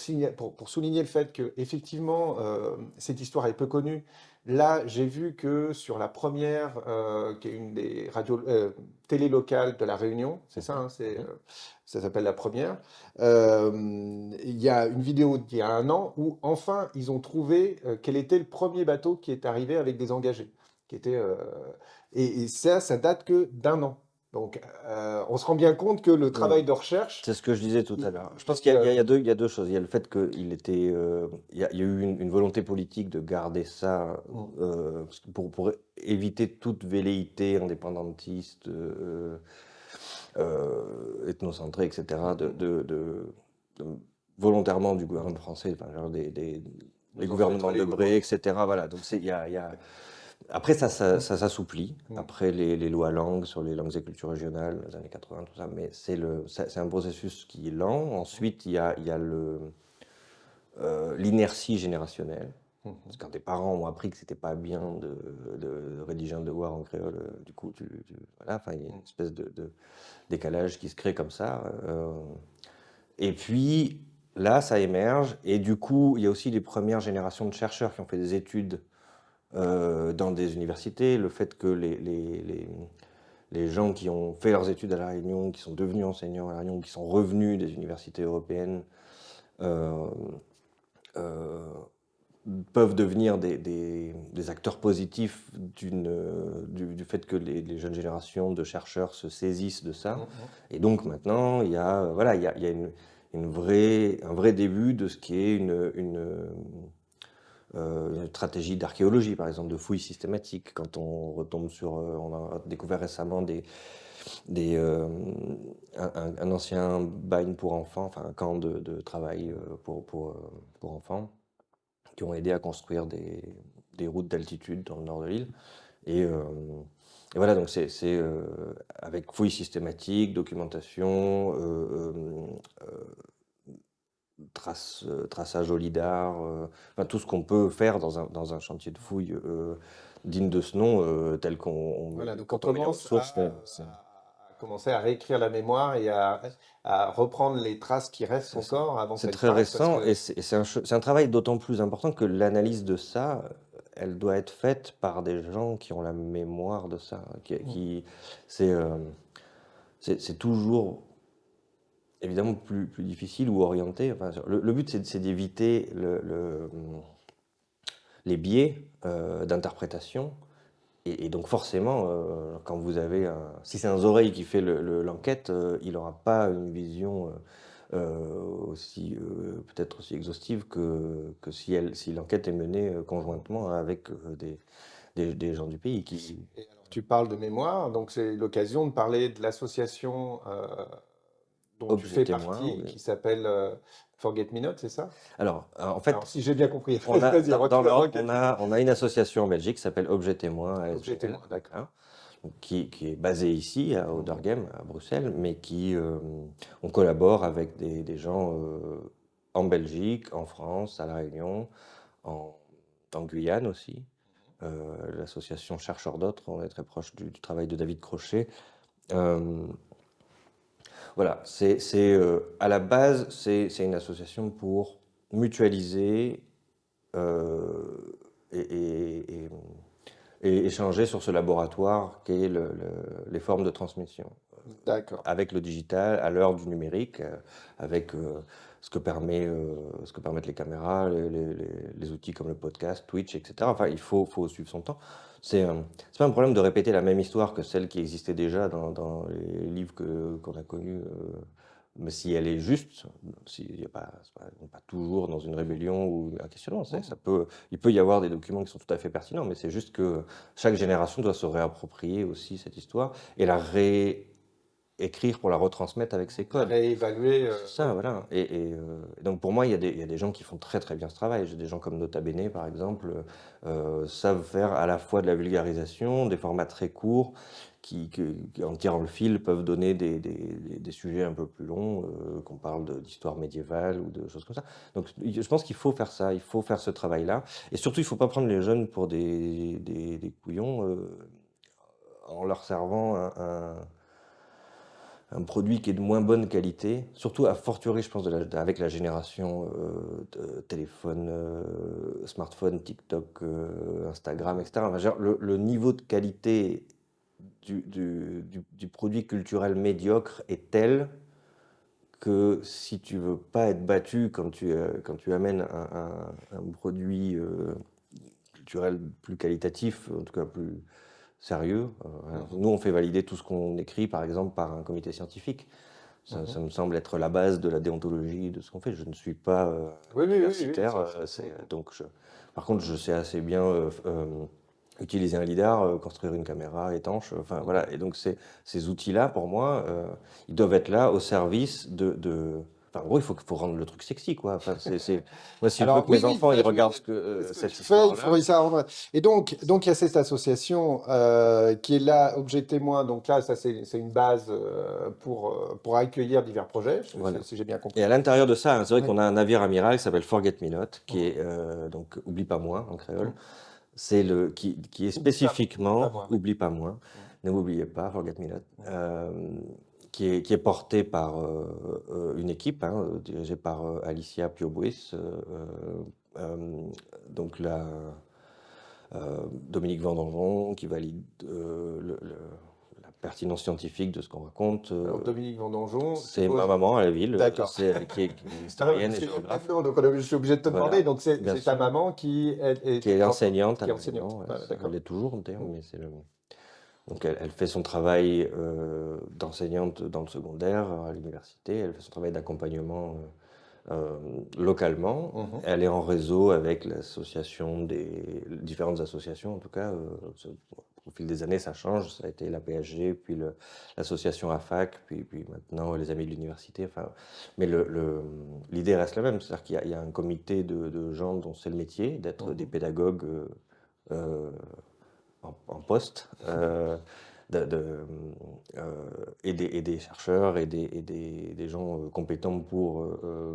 souligner le fait que effectivement cette histoire est peu connue. Là, j'ai vu que sur la première, qui est une des radios télé locales de la Réunion, c'est ça, Mhm, hein, mhm. ça s'appelle la première. Il y a une vidéo d'il y a un an où enfin ils ont trouvé quel était le premier bateau qui est arrivé avec des engagés, qui était et ça date que d'un an. Donc, on se rend bien compte que le Ouais. travail de recherche, C'est ce que je disais tout à il, l'heure. Je il pense qu'il est, y a, il y a deux choses. Il y a le fait qu'il était, il y a eu une volonté politique de garder ça mm, parce que pour éviter toute velléité indépendantiste, ethnocentrée, etc., mm, de- volontairement du gouvernement français, enfin, genre des les ancêtres gouvernements de légaux, quoi. Bré, etc. Voilà. Donc après, ça s'assouplit. Mm, Après, les lois langues sur les langues et cultures régionales, les années 80, tout ça. Mais c'est un processus qui est lent. mm, Ensuite, il y a l'inertie générationnelle. mm, Parce mm. que quand tes parents ont appris que c'était pas bien de rédiger un devoir en créole, du coup, voilà, enfin, il y a une Mm. espèce de décalage qui se crée comme ça. Et puis, là, ça émerge. Et du coup, il y a aussi les premières générations de chercheurs qui ont fait des études dans des universités, le fait que les gens qui ont fait leurs études à La Réunion, qui sont devenus enseignants à La Réunion, qui sont revenus des universités européennes, euh, euh, peuvent devenir des acteurs positifs du fait que les jeunes générations de chercheurs se saisissent de Mm, ça. mm. Et donc maintenant, voilà, il y a un vrai début de ce qui est une stratégie d'archéologie, par exemple, de fouilles systématiques. Quand on retombe sur, on a découvert récemment des, euh, un ancien bagne pour enfants, enfin un camp de travail pour enfants, qui ont aidé à construire des routes d'altitude dans le nord de l'île. Et, euh, et voilà, donc avec fouilles systématiques, documentation, traçage au lidar, enfin, tout ce qu'on peut faire dans un chantier de fouilles digne de ce nom, tel Voilà, donc on quand on met les commence ressources. à commencer à réécrire la mémoire et à reprendre les traces qui restent C'est ça. encore avant C'est qu'elles très disparaissent parce récent que et c'est un travail d'autant plus important que l'analyse de ça, elle doit être faite par des gens qui ont la mémoire de ça, mm, c'est c'est toujours évidemment plus difficile ou orienté. Enfin, le but, c'est d'éviter les biais d'interprétation. Et donc forcément, quand vous avez si c'est un oreille qui fait l'enquête, il n'aura pas une vision aussi peut-être aussi exhaustive que si l'enquête est menée conjointement avec des gens du pays qui et alors tu parles de mémoire, donc c'est l'occasion de parler de l'association dont tu objets fais témoins. partie Oui. qui s'appelle Forget Me Not, c'est ça? Alors, en Alors fait, si j'ai bien compris, on a vas-y, dans l'Europe, Forget Me Not. on a une association en Belgique qui s'appelle Objets témoins Objet ASBL, témoin, d'accord. hein, donc qui est basée ici, à Mhm. Oudergem, à Bruxelles, mais on collabore avec des gens en Belgique, en France, à La Réunion, en, en Guyane aussi. L'association Chercheurs d'autres, on est très proche du travail de David Crochet. Euh, voilà, à la base, c'est une association pour mutualiser euh, et, et- et- et échanger sur ce laboratoire qu'est les formes de transmission D'accord. avec le digital à l'heure du numérique, avec ce que permettent les caméras, les outils comme le podcast, Twitch, etc. Enfin, faut suivre son temps. C'est pas un problème de répéter la même histoire que celle qui existait déjà dans les livres qu'on a connus, mais si elle est juste, s'il y a pas, on n'est pas toujours dans une rébellion ou un questionnement, Mhm. il peut y avoir des documents qui sont tout à fait pertinents, mais c'est juste que chaque génération doit se réapproprier aussi cette histoire et la réécrire pour la retransmettre avec ses La codes. réévaluer, C'est ouais. ça, voilà. Et donc pour moi, il y a des gens qui font très très bien ce travail. J'ai des gens comme Nota Bene, par exemple, savent faire à la fois de la vulgarisation, des formats très courts, en tirant le fil, peuvent donner des sujets un peu plus longs, qu'on parle d'histoire médiévale ou de choses comme ça. Donc, je pense qu'il faut faire ça, il faut faire ce travail-là. Et surtout, il ne faut pas prendre les jeunes pour des couillons en leur servant un produit qui est de moins bonne qualité, surtout a fortiori, je pense, avec la génération de téléphone, smartphone, TikTok, Instagram, etc. Enfin, le niveau de qualité du produit culturel médiocre est tel que si tu veux pas être battu quand tu amènes un produit culturel plus qualitatif, en tout cas plus sérieux, nous on fait valider tout ce qu'on écrit par exemple par un comité scientifique. Ça me semble être la base de la déontologie de ce qu'on fait. Je ne suis pas Oui, oui, oui, oui, universitaire, par contre je sais assez bien utiliser un lidar, construire une caméra étanche, enfin voilà. Et donc ces outils-là, pour moi, ils doivent être là au service Enfin, en gros, il faut rendre le truc sexy, quoi. Enfin, moi, si je veux Alors que oui, mes oui, enfants ils regardent ce que cette tu fais, il faut histoire-là, réussir à rendre. Et donc il y a cette association qui est là, Objet Témoin. Donc là, ça c'est une base pour accueillir divers projets, voilà. si j'ai bien Et à compris. l'intérieur de ça, c'est vrai Oui. qu'on a un navire amiral qui s'appelle Forget Me Not, qui Mhm. est donc Oublie pas moi en créole. Mhm. Qui est Oublie pas spécifiquement moi. Oublie pas moi, Mhm. ne m'oubliez pas, Forget Me Not, Mhm. qui est porté par une équipe dirigée par Alicia Piobuis, donc Dominique Vendangron qui valide la pertinence scientifique de ce qu'on raconte. Alors Dominique Vendongeon, je C'est ma suppose. maman à la ville, D'accord. c'est elle qui est Non, historienne parce et qu'il y a plein de géographe. noms, donc je suis obligé de te demander. Voilà, Donc bien c'est ta sûr. maman qui Qui est prof, enseignante à qui est la maison, enseignante. ouais, Voilà, elle d'accord. l'est toujours d'ailleurs, Mhm. mais donc elle fait son travail d'enseignante dans le secondaire à l'université, elle fait son travail d'accompagnement localement, Mhm. elle est en réseau avec différentes associations en tout cas, au fil des années ça change, ça a été la PSG, puis l'association AFAC, puis maintenant les Amis de l'université, enfin, mais l'idée reste la même, c'est-à-dire qu'il y a un comité de gens dont c'est le métier, d'être des Mhm. pédagogues euh, en poste, de- de, et des chercheurs et des gens compétents pour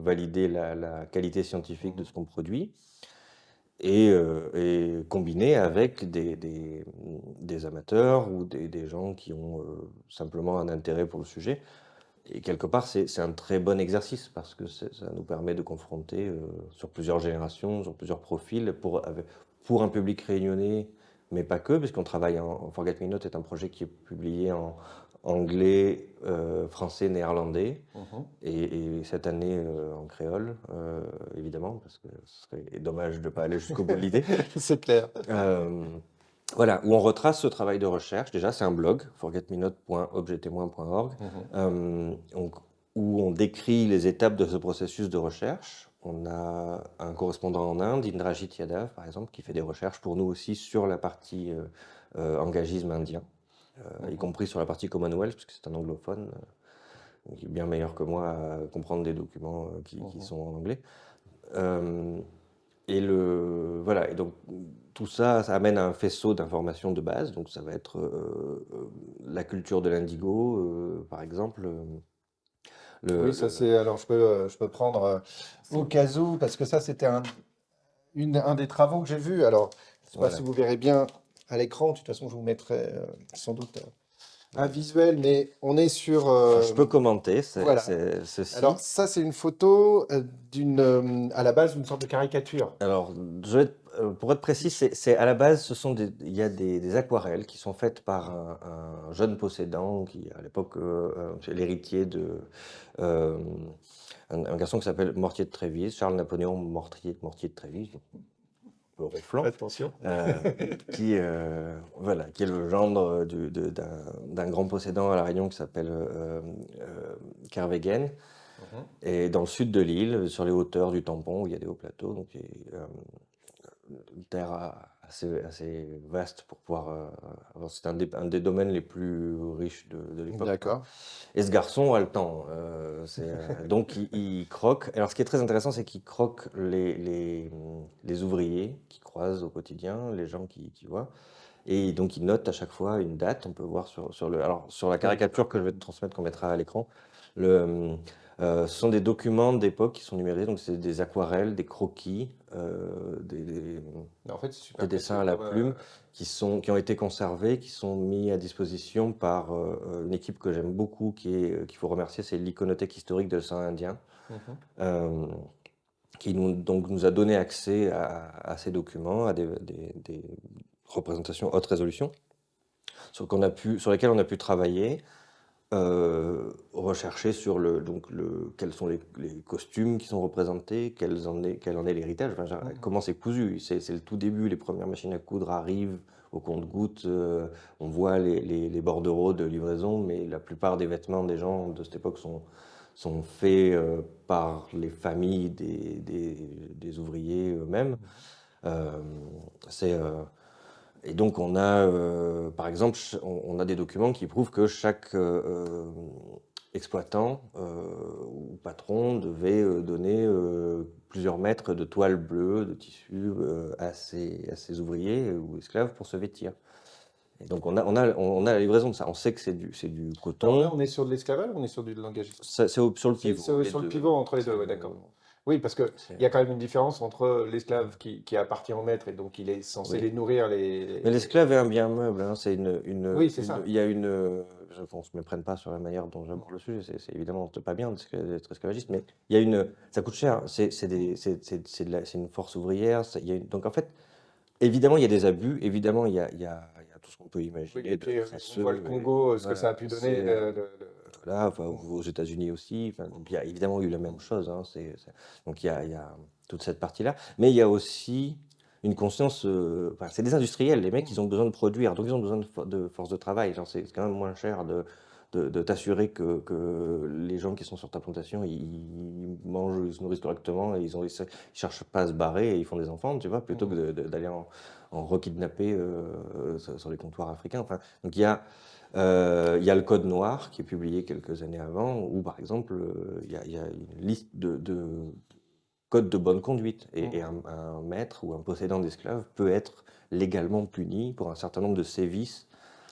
valider la qualité scientifique de Mhm. ce qu'on produit et combiné avec des amateurs ou des gens qui ont simplement un intérêt pour le sujet. Et quelque part, c'est un très bon exercice parce que ça nous permet de confronter sur plusieurs générations, sur plusieurs profils, pour un public réunionnais, mais pas que, puisqu'on travaille Forget Me Not est un projet qui est publié en anglais, français, néerlandais, Mhm. et cette année en créole, évidemment, parce que ce serait dommage de ne pas aller jusqu'au bout de l'idée. C'est clair. Euh, voilà, où on retrace ce travail de recherche. Déjà, c'est un blog, forgetmenote.objettémoin.org, Mhm. donc, où on décrit les étapes de ce processus de recherche. On a un correspondant en Inde, Indrajit Yadav, par exemple, qui fait des recherches pour nous aussi sur la partie engagisme indien, y Mhm. compris sur la partie Commonwealth, puisque c'est un anglophone, qui est bien meilleur que moi à comprendre des documents qui Mhm. sont en anglais. Euh, voilà, et donc tout ça, ça amène à un faisceau d'informations de base. Donc ça va être la culture de l'indigo, par exemple. Oui, Le, ça le- c'est. Alors je peux prendre au cas où, parce que ça c'était un des travaux que j'ai vu. Alors, je ne sais pas si voilà, vous verrez bien à l'écran. De toute façon, je vous mettrai sans doute un voilà. visuel, mais on est sur. Alors, je peux commenter Voilà. Alors, ceci. ça, c'est une photo à la base, d'une sorte de caricature. Alors, pour être précis, à la base, il y a des aquarelles qui sont faites par un jeune possédant qui, à l'époque, c'est l'héritier euh, un garçon qui s'appelle Mortier de Trévise, Charles-Napoléon Mortier de Trévise, un peu ronflant, Attention. euh, qui est le gendre d'un grand possédant à La Réunion qui s'appelle Kervegen, Mhm. et dans le sud de l'île, sur les hauteurs du Tampon, où il y a des hauts plateaux, donc une terre assez vaste pour pouvoir c'est un des domaines les plus riches de l'époque, quoi. D'accord. Et ce garçon a le temps. Donc il croque. Alors ce qui est très intéressant, c'est qu'il croque les ouvriers qui croisent au quotidien, les gens qui voient. Et donc, ils notent à chaque fois une date. On peut voir alors, sur la Oui. caricature que je vais te transmettre, qu'on mettra à l'écran, le, ce sont des documents d'époque qui sont numérisés. Donc, c'est des aquarelles, des croquis, Mais en fait, c'est des super dessins précieux à la comme, plume qui ont été conservés, qui sont mis à disposition par une équipe que j'aime beaucoup, qu'il faut remercier, c'est l'Iconothèque historique de sang indien, Mmh. euh, qui donc nous a donné accès à ces documents, à des représentations haute résolution, sur lesquelles on a pu travailler, rechercher sur quels sont les costumes qui sont représentés, quel en est l'héritage, enfin, Mmh. comment c'est cousu. C'est le tout début, les premières machines à coudre arrivent au compte-gouttes, on voit les bordereaux de livraison, mais la plupart des vêtements des gens de cette époque sont faits par les familles des ouvriers eux-mêmes. Mmh. Euh, c'est, et donc, on a, par exemple, on a des documents qui prouvent que chaque exploitant ou patron devait donner plusieurs mètres de toile bleue, de tissu à ses ouvriers ou esclaves pour se vêtir. Et donc, on a la livraison de ça. On sait que c'est du Alors là, coton. on est sur de l'esclavage ou on est sur du langagisme? Sur le C'est pivot, les sur le deux. pivot entre les deux, C'est, ouais, d'accord. Oui, parce qu'il c'est- y a quand même une différence entre l'esclave qui appartient au maître et donc il est censé oui. les nourrir, Mais l'esclave est un bien meuble, hein. C'est Oui, c'est ça. il y a qu'on se méprenne pas sur la manière dont j'aborde le sujet, c'est évidemment pas bien d'être esclavagiste, mais ça coûte cher. C'est une force ouvrière. Donc en fait, évidemment, il y a des abus. Évidemment, il y a tout ce qu'on peut Oui, imaginer et de puis on voit le crasseux. Congo, ce que ça Voilà, a pu donner. voilà, enfin, aux États-Unis aussi. Enfin, donc il y a évidemment eu la même chose, hein. Donc il y a toute cette partie-là. Mais il y a aussi une conscience. Enfin, c'est des industriels, les mecs, ils ont besoin de produire, donc ils ont besoin de force de travail. Genre, c'est quand même moins cher de t'assurer que les gens qui sont sur ta plantation, ils mangent, ils se nourrissent correctement et ils cherchent pas à se barrer et ils font des enfants, tu vois, plutôt que d'aller en rekidnapper sur les comptoirs africains. Enfin, donc il y a le Code noir qui est publié quelques années avant, où par exemple, il y a une liste de codes de bonne conduite. Et un maître ou un possédant d'esclaves peut être légalement puni pour un certain nombre de sévices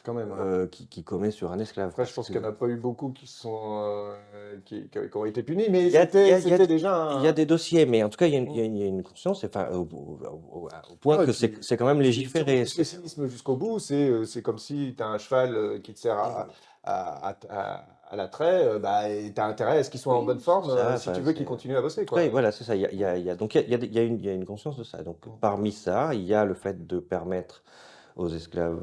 Quand même, ouais. qu'il commet sur un esclave. Après, je Parce pense que qu'il n'y en a pas eu beaucoup qui qui ont été punis, mais il y a, il y a- il y a- c'était déjà il y a un. des dossiers, mais en tout cas, il y a une, il y Mm. a une- il y a une conscience, enfin, au point Non, et que puis, c'est quand même si on légiféré. pousse le cynisme jusqu'au bout, c'est comme si tu as un cheval qui te sert à l'attrait, bah, tu as intérêt à ce qu'il soit en bonne Oui, c'est forme ça. si tu Enfin, veux qu'il continue à en bosser, tout cas, quoi. voilà, c'est ça. Donc, il y a une conscience de ça. Donc, parmi ça, il y a le fait de permettre aux esclaves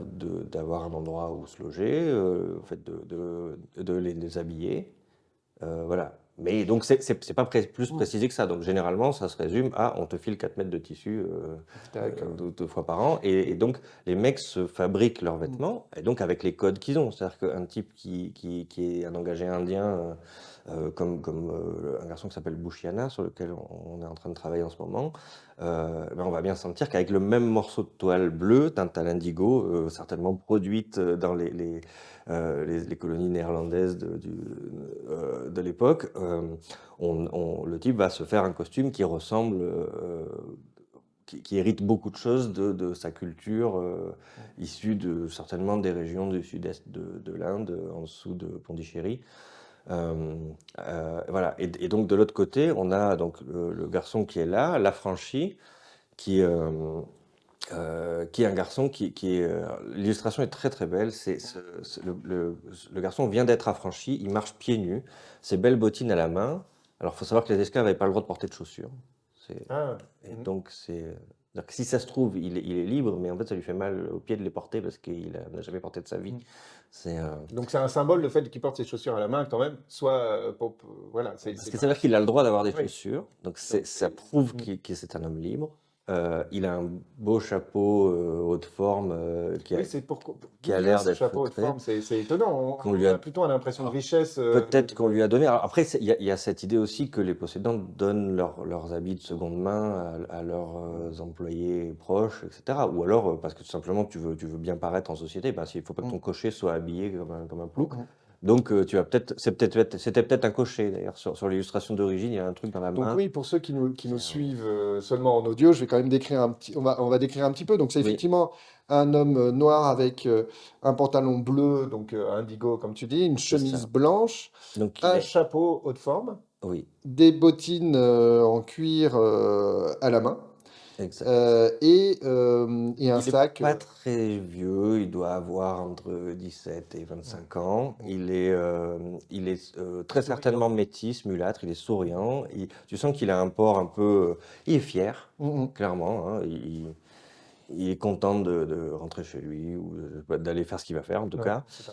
d'avoir un endroit où se loger, le fait de les habiller. Voilà. Mais donc, c'est pas plus Mm. précisé que ça. Donc, généralement, ça se résume à on te file 4 mètres de tissu D'accord. deux fois par an. Et donc, les mecs se fabriquent leurs Mm. vêtements, et donc avec les codes qu'ils ont. C'est-à-dire qu'un type qui est un engagé indien, comme un garçon qui s'appelle Bushiana, sur lequel on est en train de travailler en ce moment, ben on va bien sentir qu'avec le même morceau de toile bleue, teinte à l'indigo, certainement produite dans les colonies néerlandaises de l'époque, le type va se faire un costume qui ressemble, qui hérite beaucoup de choses de sa culture, issue certainement des régions du sud-est de l'Inde, en dessous de Pondichéry. Euh, voilà. Et donc de l'autre côté, on a donc le garçon qui est là, l'affranchi, qui, qui est un garçon l'illustration est très très belle. Le garçon vient d'être affranchi, il marche pieds nus, ses belles bottines à la main. Alors, il faut savoir que les esclaves n'avaient pas le droit de porter de chaussures. C'est- Ah. Et Mm. donc, c'est-à-dire que si ça se trouve, il est libre, mais en fait, ça lui fait mal aux pieds de les porter parce qu'il n'a jamais porté de sa vie. Mm. C'est, Donc c'est un symbole le fait qu'il porte ses chaussures à la main quand même, soit voilà, parce c'est que quand ça veut même. dire qu'il a le droit d'avoir des Oui. chaussures. Donc, Donc ça prouve mm. que c'est un homme libre. Il a un beau chapeau haut de forme Oui, c'est qui d'où a vient l'air ce d'être chapeau haute feutré. forme, c'est étonnant. Qu'on lui On a a plutôt l'impression de richesse. Peut-être qu'on lui a donné. Alors après, il y a cette idée aussi que les possédants donnent leurs habits de seconde main à leurs employés proches, etc. Ou alors parce que tout simplement tu veux bien paraître en société. Ben, il ne faut pas que ton Mm. cocher soit habillé comme un plouc. Mm. Donc, c'était peut-être un cocher d'ailleurs. Sur l'illustration d'origine, il y a un truc dans la Donc main. oui, pour ceux qui nous C'est un- suivent seulement en audio, je vais quand même décrire on va décrire un petit peu. Donc c'est Oui, effectivement un homme noir avec un pantalon bleu, donc indigo comme tu dis, une c'est chemise ça. blanche, Donc, il un est. chapeau haute forme, Oui, des bottines en cuir à la main exact. et un Il est sac. pas très vieux, il doit avoir entre 17 et Ouais. 25 ans. Mm. Il est très Souriant. certainement métis, mulâtre, il est souriant. Tu sens qu'il a un port un peu. Il est fier, Mm, clairement, hein. Il est content de rentrer chez lui ou d'aller faire ce qu'il va faire, en tout mm. Ouais, cas. c'est ça.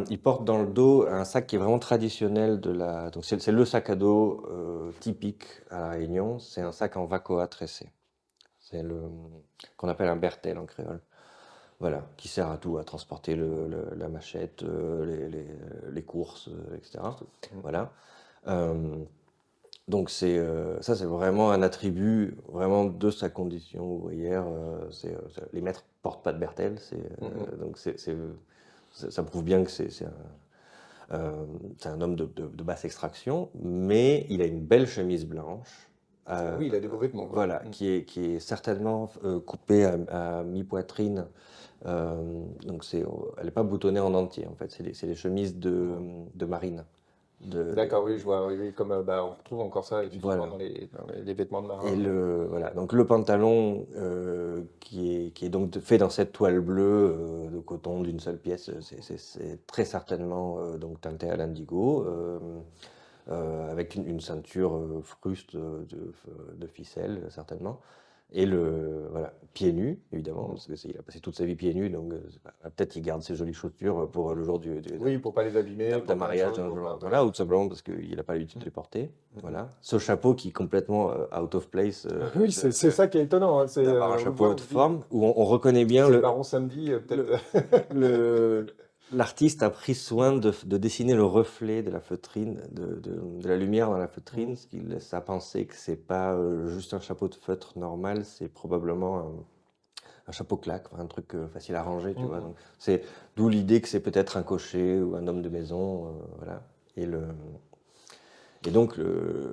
Il porte dans le dos un sac qui est vraiment traditionnel de la. Donc, c'est le sac à dos typique à La Réunion. C'est un sac en vacoa tressé. C'est le qu'on appelle un bertel en créole. Voilà, qui sert à tout, à transporter la machette, les courses, etc. Mm. Voilà. Euh, donc ça, c'est vraiment un attribut vraiment de sa condition ouvrière. Les maîtres portent pas de bertel, Mm, mm. donc ça prouve bien que c'est un homme de basse extraction, mais il a une belle chemise blanche. euh, Oui, il a des beaux vêtements, quoi. voilà, Mm. qui est certainement coupée à mi-poitrine. Donc elle n'est pas boutonnée en entier en fait. C'est des chemises Mm. de marine. De, D'accord, oui, je vois, oui, oui, comme bah, on retrouve encore ça effectivement voilà. dans les vêtements de Et marin. voilà. Donc le pantalon qui est donc fait dans cette toile bleue de coton d'une seule pièce, c'est très certainement donc teinté à l'indigo. Avec une ceinture fruste de ficelle, certainement. Et voilà, pieds nus, évidemment, Mm. parce qu'il a passé toute sa vie pieds nus, donc peut-être il garde ses jolies chaussures pour le jour Oui, pour pas les abîmer, d'un pour plein de mariage, choses, pour pas, ouais. voilà, ou tout simplement parce qu'il n'a pas l'habitude de les porter. Mm, Voilà. Ce chapeau qui est complètement out of place Oui, c'est ça qui est étonnant, hein, d'avoir un on le chapeau voit, on haute se dit, forme, où on reconnaît bien c'est le baron samedi, le, peut-être. le- l'artiste a pris soin de dessiner le reflet de la feutrine, de la lumière dans la Mm. feutrine, ce qui laisse à penser que c'est pas juste un chapeau de feutre normal, c'est probablement un chapeau claque, enfin, un truc facile à ranger, tu vois. Mm, Donc, c'est d'où l'idée que c'est peut-être un cocher ou un homme de maison, voilà. Et donc,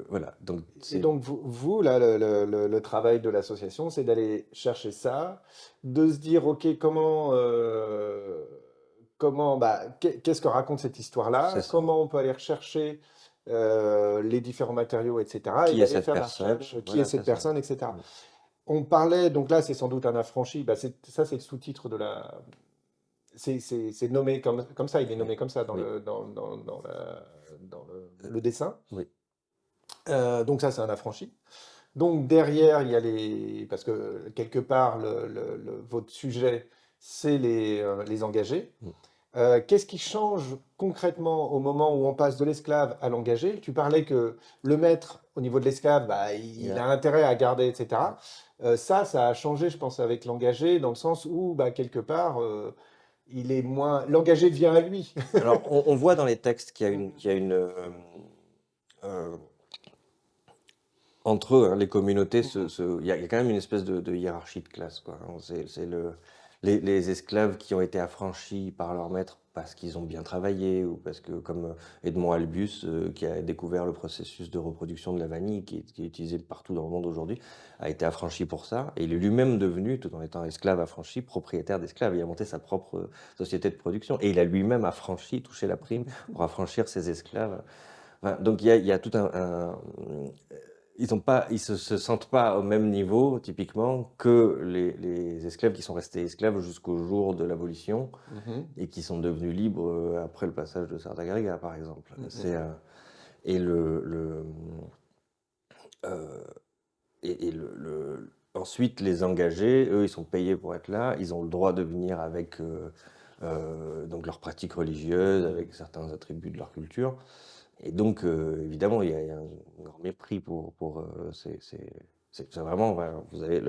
voilà. Donc, Et donc, vous, là, le travail de l'association, c'est d'aller chercher ça, de se dire, OK, bah, qu'est-ce que raconte cette c'est histoire-là? ça. Comment on peut aller rechercher les différents matériaux, etc. Et Qui est d'aller cette faire la personne? recherche, qui est Voilà, cette c'est ça. personne, etc. Mm. On parlait, donc là, c'est sans doute un affranchi, bah, ça, c'est le sous-titre de la. C'est nommé comme ça, il est Oui, nommé comme ça oui, dans euh, le dessin. oui, Donc ça, c'est un affranchi. Donc derrière, il y a les. Parce que quelque part, votre sujet, c'est les engagés. mm. Qu'est-ce qui change concrètement au moment où on passe de l'esclave à l'engagé? Tu parlais que le maître, au niveau de l'esclave, bah, Il y il a- a intérêt à garder, mm. etc. Ça a changé, je pense, avec l'engagé, dans le sens où, bah, quelque part, il est moins. L'engagé vient à lui. Alors, on voit dans les textes qu'il y a une euh, entre eux, hein, les communautés, il y a quand même une espèce de hiérarchie de classe, quoi, hein. Les esclaves qui ont été affranchis par leur maître parce qu'ils ont bien travaillé, ou parce que, comme Edmond Albius, qui a découvert le processus de reproduction de la vanille, qui est utilisé partout dans le monde aujourd'hui, a été affranchi pour ça. Et il est lui-même devenu, tout en étant esclave affranchi, propriétaire d'esclaves. Il a monté sa propre société de production. Et il a lui-même affranchi, touché la prime pour affranchir ses esclaves. Enfin, donc il y a tout ils se sentent pas au même niveau, typiquement, que les esclaves qui sont restés esclaves jusqu'au jour de l'abolition Mhm, et qui sont devenus libres après le passage de Sarda-Garriga, par exemple. mhm. Et euh, ensuite, les engagés, eux, ils sont payés pour être là, ils ont le droit de venir avec donc leurs pratiques religieuses, avec certains attributs de leur culture. Et donc, évidemment, il y a un grand mépris pour c'est vraiment, voilà, vous avez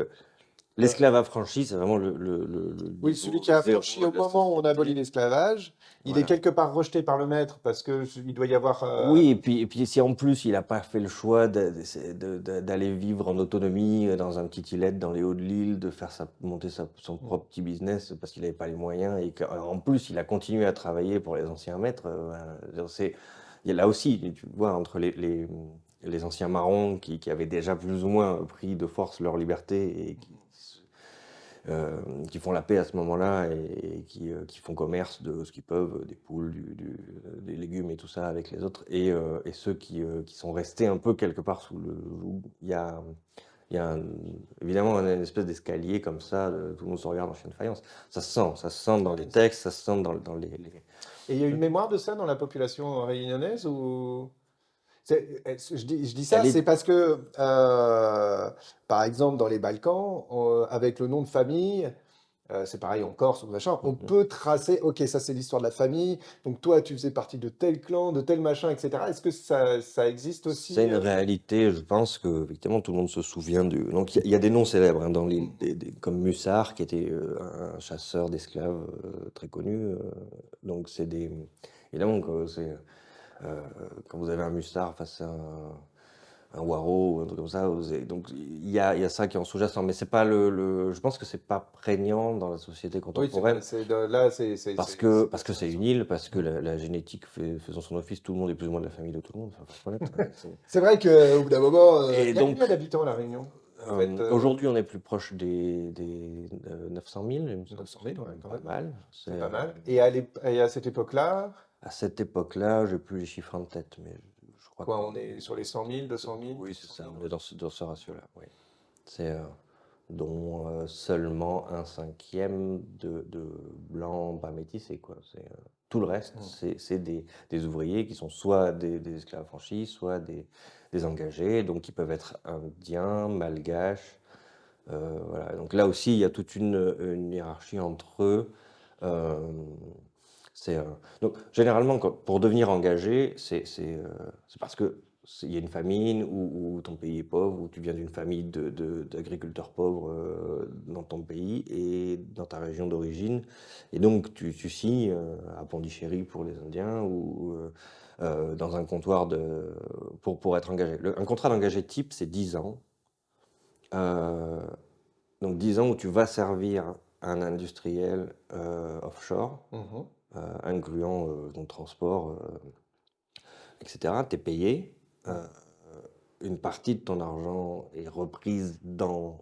Euh, L'esclave affranchi, c'est vraiment le oui, celui niveau qui a affranchi zéro au de la moment où on abolit société. l'esclavage, il est Voilà. quelque part rejeté par le maître parce que il doit y avoir. Oui, et puis si en plus il n'a pas fait le choix d'aller vivre en autonomie dans un petit îlet dans les hauts de l'île, de faire monter son Mm. propre petit business parce qu'il n'avait pas les moyens, et qu'en plus il a continué à travailler pour les anciens maîtres, il y a là aussi, tu vois, entre les anciens marrons qui avaient déjà plus ou moins pris de force leur liberté et qui font la paix à ce moment-là et qui font commerce de ce qu'ils peuvent, des poules, des légumes et tout ça avec les autres, et ceux qui sont restés un peu quelque part sous le joug. Il y a évidemment une espèce d'escalier comme ça, tout le monde se regarde en chien de faïence. Ça se sent dans les textes, ça se sent dans Et il y a une mémoire de ça dans la population réunionnaise ou je dis ça, Elle c'est est, parce que, par exemple, dans les Balkans, avec le nom de famille, c'est pareil en Corse ou machin, on peut tracer, ok, ça c'est l'histoire de la famille, donc toi tu faisais partie de tel clan, de tel machin, etc. Est-ce que ça existe c'est aussi une réalité, je pense que effectivement tout le monde se souvient du. Donc il y a des noms célèbres hein, dans comme Mussar, qui était un chasseur d'esclaves très connu. Donc c'est des. Évidemment, euh, quand vous avez un Mussar face à un Waro ou un truc comme ça, donc il y a ça qui est en sous-jacent, mais c'est pas je pense que c'est pas prégnant dans la société Oui, contemporaine. là, Parce que c'est une ça. île, parce que la génétique faisant son office, tout le monde est plus ou moins de la famille de tout le monde. Enfin, faut être honnête, hein, C'est vrai qu'au bout d'un moment, Et il y a combien donc, d'habitants à La Réunion, en fait aujourd'hui, on est plus proche des 900 000, il me semble. 900 000, ouais, Donc quand pas même. mal. C'est pas mal. Et à cette époque-là, À cette époque-là, j'ai plus les chiffres en tête, mais je crois quoi, qu'on on est sur les 100 000, 200 000, oui, c'est 300 ça, 000? on est dans ce ratio-là, oui. C'est dont seulement un cinquième de blancs pas métissés, quoi. Tout le reste, Hmm. c'est des ouvriers qui sont soit des esclaves affranchis, soit des engagés, donc qui peuvent être indiens, malgaches. Voilà. Donc là aussi, il y a toute une hiérarchie entre eux. Euh, c'est, euh, donc généralement, pour devenir engagé, c'est parce que il y a une famine ou ton pays est pauvre ou tu viens d'une famille d'agriculteurs pauvres dans ton pays et dans ta région d'origine. Et donc tu signes à Pondichéry pour les Indiens ou dans un comptoir pour être engagé. Un contrat d'engagé type, c'est 10 ans. Euh, donc 10 ans où tu vas servir un industriel offshore, Mhm. incluant ton transport, etc. Tu es payé. Mhm. Une partie de ton argent est reprise dans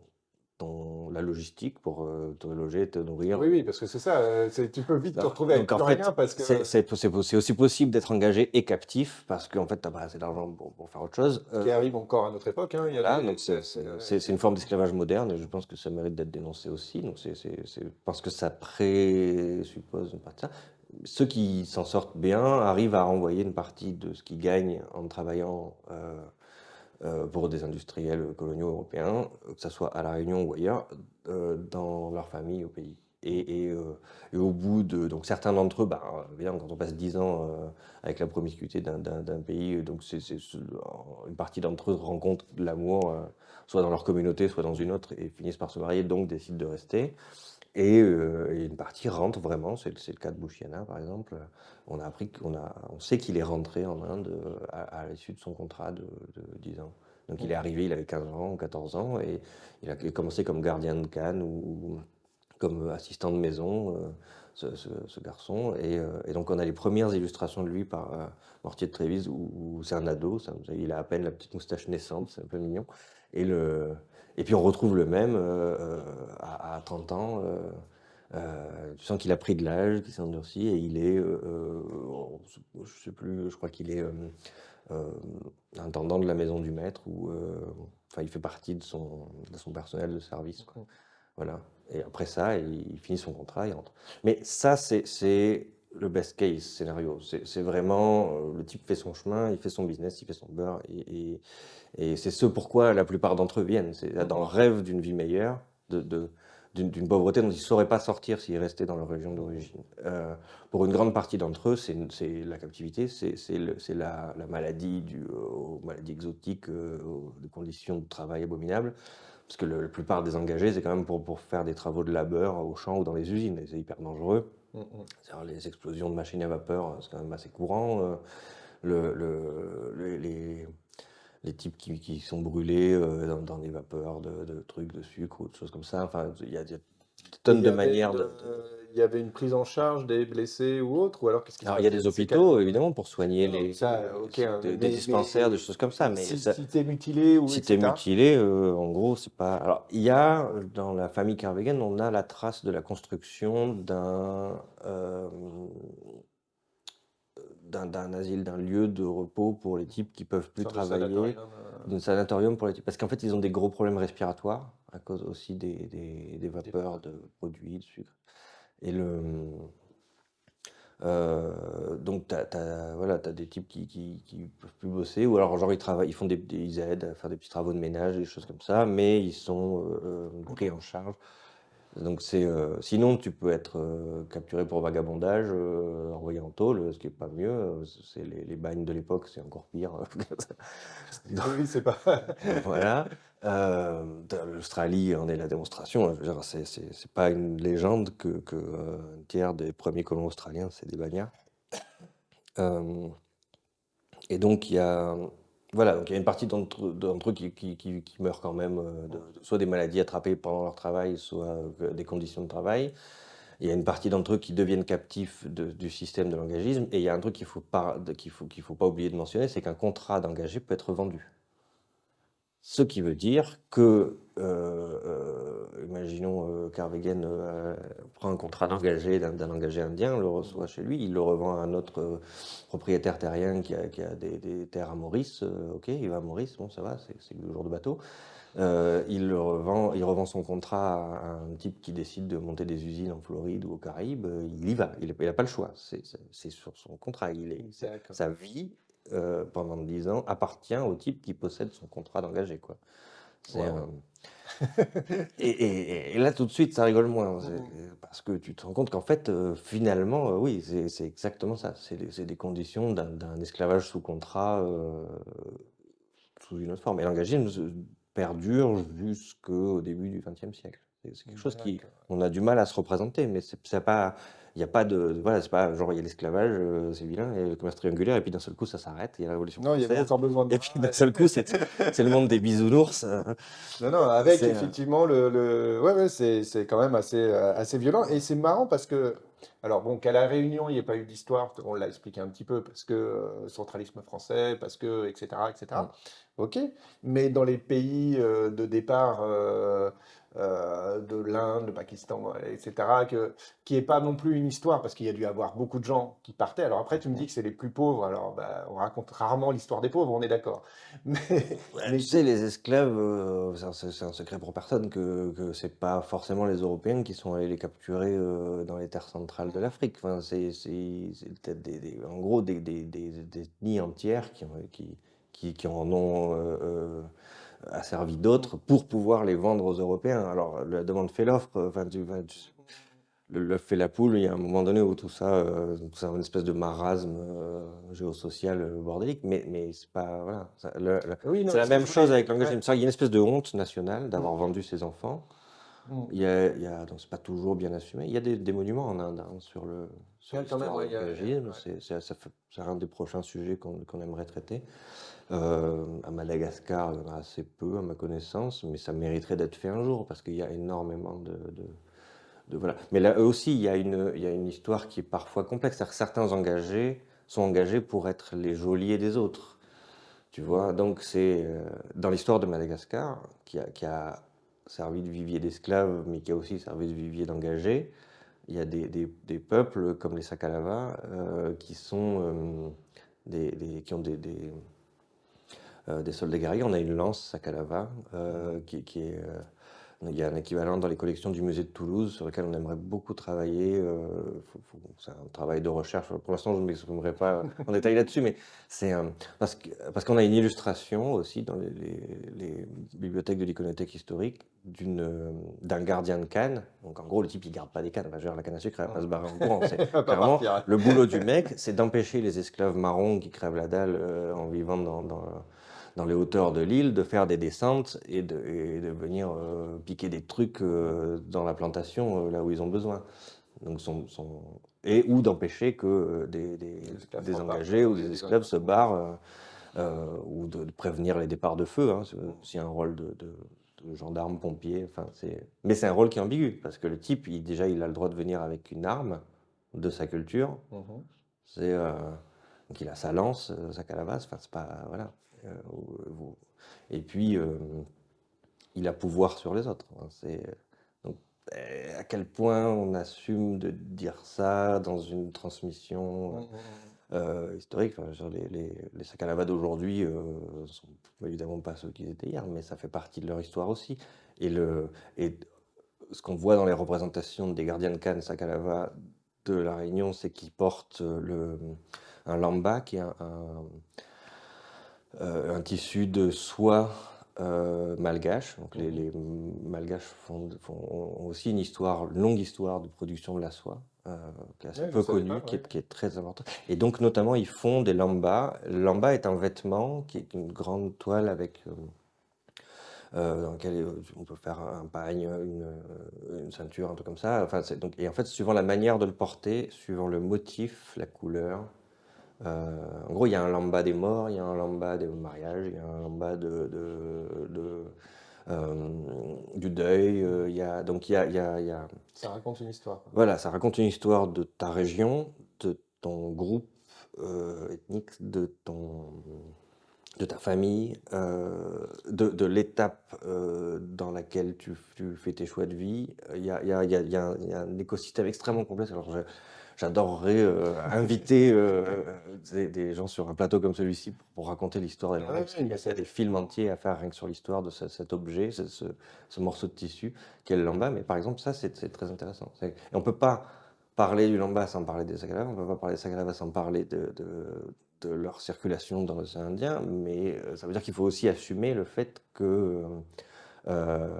la logistique pour te loger, te nourrir. Oui, oui, parce que c'est ça, tu peux vite te Ça. retrouver avec Donc en plus rien fait, parce que c'est aussi possible d'être engagé et captif parce qu'en fait, tu n'as pas assez d'argent pour faire autre chose. ce qui arrive encore à notre époque, hein, il y a Voilà, donc ouais, c'est une forme d'esclavage moderne et je pense que ça mérite d'être dénoncé aussi. Donc parce que ça présuppose une partie de ça. Ceux qui s'en sortent bien arrivent à renvoyer une partie de ce qu'ils gagnent en travaillant pour des industriels coloniaux européens, que ce soit à La Réunion ou ailleurs, dans leur famille au pays. Et au bout de. Donc certains d'entre eux, bah, évidemment, quand on passe 10 ans avec la promiscuité d'un pays, donc une partie d'entre eux rencontrent l'amour, soit dans leur communauté, soit dans une autre, et finissent par se marier, donc décident de rester. Et une partie rentre vraiment, c'est le cas de Bouchiana par exemple. On a appris on sait qu'il est rentré en Inde à l'issue de son contrat de 10 ans. Donc il est arrivé, il avait 15 ans ou 14 ans, et il a commencé comme gardien de Cannes ou comme assistant de maison, ce garçon. Et donc on a les premières illustrations de lui par Mortier de Trévise, où c'est un ado, il a à peine la petite moustache naissante, c'est un peu mignon. Et, le, et puis on retrouve le même à 30 ans. Tu sens qu'il a pris de l'âge, qu'il s'est endurci, et il est, je sais plus, je crois qu'il est euh, intendant de la maison du maître, ou enfin il fait partie de son personnel de service, quoi. Voilà. Et après ça, il finit son contrat, il rentre. Mais ça, c'est le best case scénario. C'est vraiment, le type fait son chemin, il fait son business, il fait son beurre, et c'est ce pourquoi la plupart d'entre eux viennent. C'est dans le rêve d'une vie meilleure, de d'une pauvreté dont ils ne sauraient pas sortir s'ils restaient dans leur région d'origine. Pour une grande partie d'entre eux, c'est la captivité, c'est la maladie, aux maladies exotiques, aux des conditions de travail abominables. Parce que la plupart des engagés, c'est quand même pour faire des travaux de labeur au champ ou dans les usines, et c'est hyper dangereux. C'est-à-dire les explosions de machines à vapeur, c'est quand même assez courant. Les types qui sont brûlés dans des vapeurs de trucs, de sucre ou de choses comme ça. Enfin, il y a des Et tonnes de manières de. il y avait une prise en charge des blessés ou autres, ou alors qu'est-ce qui se Alors, il y a passait? des hôpitaux, évidemment, pour soigner Ça, ok, hein, des dispensaires, des choses comme ça, mais si t'es mutilé ou si tu es etc. mutilé, en gros, c'est pas. Alors, il y a, dans la famille Kervegen, on a la trace de la construction d'un asile, d'un lieu de repos pour les types qui peuvent plus Sorte de travailler, sanatorium. d'un sanatorium pour les types. Parce qu'en fait, ils ont des gros problèmes respiratoires à cause aussi des Des vapeurs de produits, de sucre. Et donc, voilà, t'as des types qui peuvent plus bosser, ou alors genre ils travaillent, ils aident à faire des petits travaux de ménage, des choses comme ça, mais ils sont pris en charge. Donc sinon tu peux être capturé pour vagabondage, envoyé en tôle, ce qui est pas mieux. C'est les bagnes de l'époque, c'est encore pire. Donc, Oui, c'est pas. voilà. L'Australie en est la démonstration, hein. Je veux dire, c'est pas une légende que un tiers des premiers colons australiens, c'est des bagnards. Euh, et donc, voilà, donc il y a une partie d'entre eux qui meurent quand même, soit des maladies attrapées pendant leur travail, soit des conditions de travail. Il y a une partie d'entre eux qui deviennent captifs du système de l'engagisme. Et il y a un truc qu'il faut pas oublier de mentionner, c'est qu'un contrat d'engagé peut être vendu. Ce qui veut dire que, imaginons, Carvegen prend un contrat d'engagé d'un engagé indien, le reçoit chez lui, il le revend à un autre propriétaire terrien qui a des terres à Maurice. Ok, il va à Maurice, bon, ça va, c'est le jour de bateau. Il revend son contrat à un type qui décide de monter des usines en Floride ou aux Caraïbes. Il y va, il n'a pas le choix. C'est sur son contrat. D'accord. Sa vie, pendant 10 ans, appartient au type qui possède son contrat d'engagé, quoi. C'est, Waouh. et là, tout de suite, ça rigole moins. Parce que tu te rends compte qu'en fait, finalement, oui, c'est exactement ça. C'est des conditions d'un esclavage sous contrat, sous une autre forme. Et l'engagisme perdure jusqu'au début du XXe siècle. C'est quelque chose D'accord. on a du mal à se représenter, mais c'est pas, il n'y a pas voilà, c'est pas genre il y a l'esclavage, c'est vilain, et le commerce triangulaire, et puis d'un seul coup ça s'arrête, il y a la Révolution Non, il y avait française, encore besoin de et bras. puis d'un seul coup c'est le monde des bisounours. Non, non, avec C'est, effectivement ouais, ouais, c'est quand même assez violent. Et c'est marrant parce que, alors bon, qu'à La Réunion, il n'y ait pas eu d'histoire, on l'a expliqué un petit peu, parce que centralisme français, parce que, etc., etc. Ok, mais dans les pays de départ de l'Inde, le Pakistan, etc., qui n'est pas non plus une histoire, parce qu'il y a dû y avoir beaucoup de gens qui partaient. Alors après, tu me dis que c'est les plus pauvres, alors bah, on raconte rarement l'histoire des pauvres, on est d'accord. Mais, ouais, mais tu sais, les esclaves, c'est un secret pour personne que c'est pas forcément les Européens qui sont allés les capturer dans les terres centrales de l'Afrique. Enfin, c'est peut-être en gros des ethnies entières qui en ont asservi d'autres pour pouvoir les vendre aux Européens. Alors, la demande fait l'offre. Enfin, l'œuf fait la poule. Il y a un moment donné où tout ça, c'est une espèce de marasme géosocial bordélique. Mais c'est pas. Voilà. oui, C'est non, la ce que même je chose voulais. avec l'engagement. Ouais. Il y a une espèce de honte nationale d'avoir Mm, vendu ses enfants. mm. Donc c'est pas toujours bien assumé. Il y a des monuments en Inde hein, sur Ouais, quand même, l'histoire de ouais, l'engagisme. ouais. C'est un des prochains sujets qu'on aimerait traiter. À Madagascar, il y en a assez peu à ma connaissance, mais ça mériterait d'être fait un jour parce qu'il y a énormément voilà. Mais là, eux aussi, il y a une histoire qui est parfois complexe. C'est-à-dire que certains engagés sont engagés pour être les geôliers des autres. Tu vois, donc c'est dans l'histoire de Madagascar, qui a servi de vivier d'esclaves, mais qui a aussi servi de vivier d'engagés. Il y a des peuples comme les Sakalava qui sont qui ont des soldats guerriers. On a une lance Sakalava qui est Il y a un équivalent dans les collections du musée de Toulouse sur lequel on aimerait beaucoup travailler. C'est un travail de recherche. Pour l'instant, je ne m'exprimerai pas en détail là-dessus, mais c'est parce qu'on a une illustration aussi dans les bibliothèques de l'Iconothèque historique d'un gardien de canne. Donc en gros, le type, il garde pas des cannes. Enfin, je veux dire, la canne à sucre, elle va pas se barrer en courant. C'est Pas clairement partir. le boulot du mec, c'est d'empêcher les esclaves marrons qui crèvent la dalle en vivant dans les hauteurs de l'île, de faire des descentes et de venir piquer des trucs dans la plantation là où ils ont besoin. Donc ou d'empêcher que Les esclaves des repartent engagés ou des des zones. esclaves se barrent ou de prévenir les départs de feu. Hein. C'est aussi un rôle de gendarme, pompier. Enfin, mais c'est un rôle qui est ambigu parce que le type, déjà, il a le droit de venir avec une arme de sa culture. Mhm. C'est donc il a sa lance, sa calebasse. Enfin, c'est pas voilà. Euh, ou- et puis il a pouvoir sur les autres. Hein. Donc à quel point on assume de dire ça dans une transmission Mhm. historique. Enfin, je veux dire, les Sakalava d'aujourd'hui sont évidemment pas ceux qu'ils étaient hier, mais ça fait partie de leur histoire aussi. Et ce qu'on voit dans les représentations des gardiens de Cannes Sakalava de la Réunion, c'est qu'ils portent un lamba, qui est un tissu de soie malgache. Donc Mhm. les Malgaches ont aussi une longue histoire de production de la soie, qui est assez Ouais, je peu savais pas, connue, qui ouais. est très importante. Et donc notamment, ils font des lambas. Le lamba est un vêtement qui est une grande toile dans lequel on peut faire un pagne, une ceinture, un truc comme ça. Enfin, et en fait, suivant la manière de le porter, suivant le motif, la couleur, en gros, il y a un lamba des morts, il y a un lamba des mariages, il y a un lamba euh, du deuil. Donc Ça raconte une histoire, quoi. voilà, ça raconte une histoire de ta région, de ton groupe ethnique, de ta famille, de l'étape dans laquelle tu fais tes choix de vie. Il y a un écosystème extrêmement complexe. Alors, j'adorerais inviter des gens sur un plateau comme celui-ci pour raconter l'histoire des Ouais, langues, parce ouais, qu'il y a des films entiers à faire rien que sur l'histoire de cet objet, ce morceau de tissu qu'est le lamba. Mais par exemple, ça, c'est très intéressant. Et on ne peut pas parler du lamba sans parler des Sakalava, on ne peut pas parler des Sakalava sans parler de leur circulation dans l'océan Indien, mais ça veut dire qu'il faut aussi assumer le fait que euh,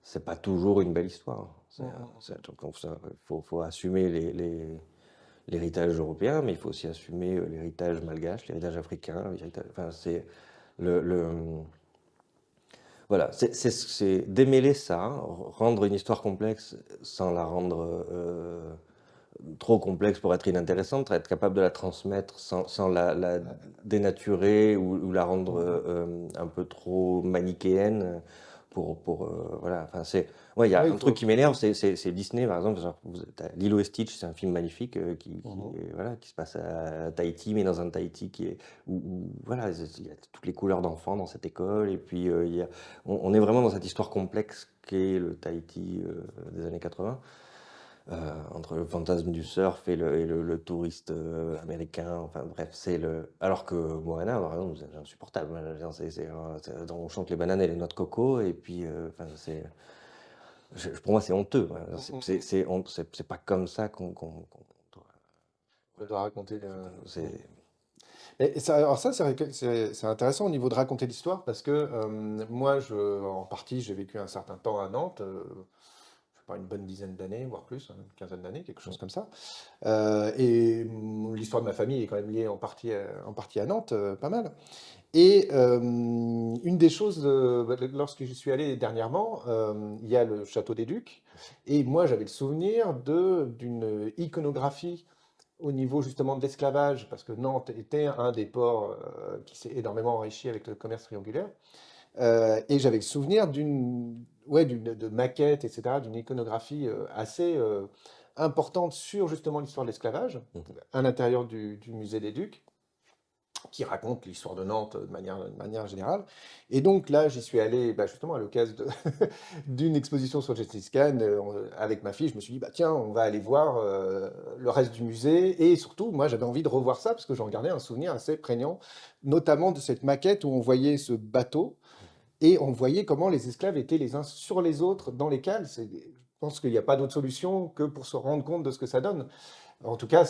c'est pas toujours une belle histoire. Donc, faut assumer l'héritage européen, mais il faut aussi assumer l'héritage malgache, l'héritage africain, enfin, c'est le voilà, c'est démêler ça, hein, rendre une histoire complexe sans la rendre trop complexe pour être inintéressante, être capable de la transmettre sans la dénaturer ou la rendre un peu trop manichéenne voilà. Enfin, ouais, il y a Ouais, il un truc faut. qui m'énerve, c'est Disney par exemple. Genre, Lilo et Stitch, c'est un film magnifique Mhm. voilà, qui se passe à Tahiti, mais dans un Tahiti voilà, il y a toutes les couleurs d'enfants dans cette école, et puis on est vraiment dans cette histoire complexe qu'est le Tahiti des années 80 entre le fantasme du surf et le touriste américain. Enfin bref, Alors que Moana, par exemple, c'est insupportable. Je veux dire, on chante les bananes et les noix de coco, et puis, enfin, pour moi, c'est honteux. Voilà. Mhm. C'est pas comme ça doit- On doit raconter c'est, Et ça, alors ça, c'est vrai que c'est intéressant au niveau de raconter l'histoire parce que moi, en partie, j'ai vécu un certain temps à Nantes, je sais pas, une bonne dizaine d'années, voire plus, hein, une quinzaine d'années, quelque chose comme ça. Et l'histoire de ma famille est quand même liée en partie à Nantes, pas mal. Et une des choses, lorsque j'y suis allé dernièrement, il y a le château des Ducs. Et moi, j'avais le souvenir d'une iconographie au niveau justement de l'esclavage, parce que Nantes était un des ports qui s'est énormément enrichi avec le commerce triangulaire. Et j'avais le souvenir de maquettes, etc., d'une iconographie assez importante sur justement l'histoire de l'esclavage, à l'intérieur du musée des Ducs, qui raconte l'histoire de Nantes de manière générale. Et donc là, j'y suis allé bah, justement à l'occasion d'une exposition sur Gengis Khan avec ma fille. Je me suis dit, bah, tiens, on va aller voir le reste du musée. Et surtout, moi, j'avais envie de revoir ça parce que j'en gardais un souvenir assez prégnant, notamment de cette maquette où on voyait ce bateau et on voyait comment les esclaves étaient les uns sur les autres dans les cales. Je pense qu'il n'y a pas d'autre solution que pour se rendre compte de ce que ça donne. En tout cas,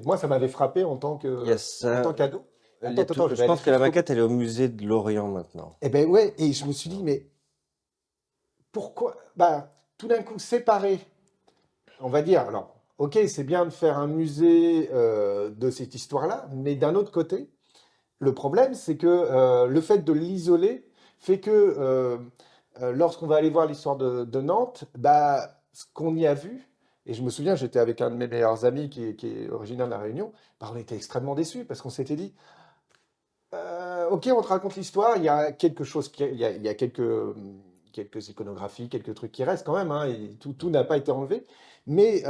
moi, ça m'avait frappé Il y a en tant ça. qu'ado. Il y Attends, a tout- attends, je je vais aller pense que la jusqu'au bout. maquette, elle est au musée de l'Orient maintenant. Eh ben ouais, et je me suis dit, mais pourquoi, bah, tout d'un coup, séparer, on va dire, alors, ok, c'est bien de faire un musée de cette histoire-là, mais d'un autre côté, le problème, c'est que le fait de l'isoler fait que lorsqu'on va aller voir l'histoire de Nantes, bah, ce qu'on y a vu, et je me souviens, j'étais avec un de mes meilleurs amis qui est originaire de La Réunion, bah, on était extrêmement déçus parce qu'on s'était dit, ok, on te raconte l'histoire, il y a quelque chose, il y a quelques iconographies, quelques trucs qui restent quand même, hein, et tout n'a pas été enlevé. Mais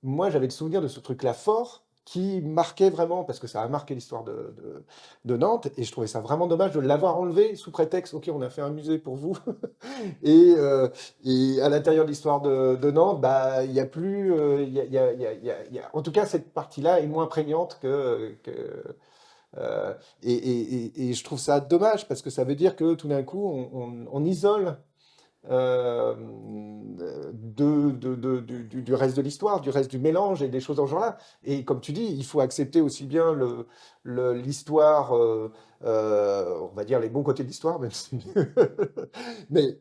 moi, j'avais le souvenir de ce truc-là fort qui marquait vraiment, parce que ça a marqué l'histoire de Nantes, et je trouvais ça vraiment dommage de l'avoir enlevé sous prétexte, ok, on a fait un musée pour vous, et, euh, et à l'intérieur de l'histoire de Nantes, bah, il y a plus, en tout cas, cette partie-là est moins prégnante et je trouve ça dommage parce que ça veut dire que tout d'un coup, on isole euh, du reste de l'histoire, du reste du mélange et des choses dans ce genre-là. Et comme tu dis, il faut accepter aussi bien l'histoire, on va dire les bons côtés de l'histoire, même si...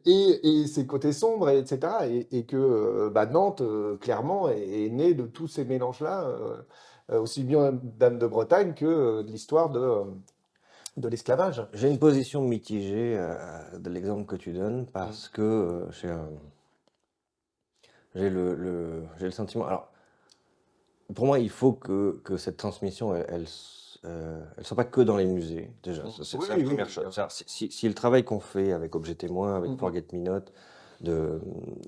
et ses côtés sombres, etc. Et que bah, Nantes, clairement, est née de tous ces mélanges-là, aussi bien Dame de Bretagne que de l'histoire de l'esclavage. J'ai une position mitigée de l'exemple que tu donnes Mm. parce que j'ai le sentiment. Alors, pour moi, il faut que cette transmission, elle soit pas que dans les musées, déjà. Mm. C'est Oui, la oui, oui, première oui, chose. bien sûr. C'est-à-dire, si le travail qu'on fait avec Objet Témoin, avec Mm, Forget Me Not, de,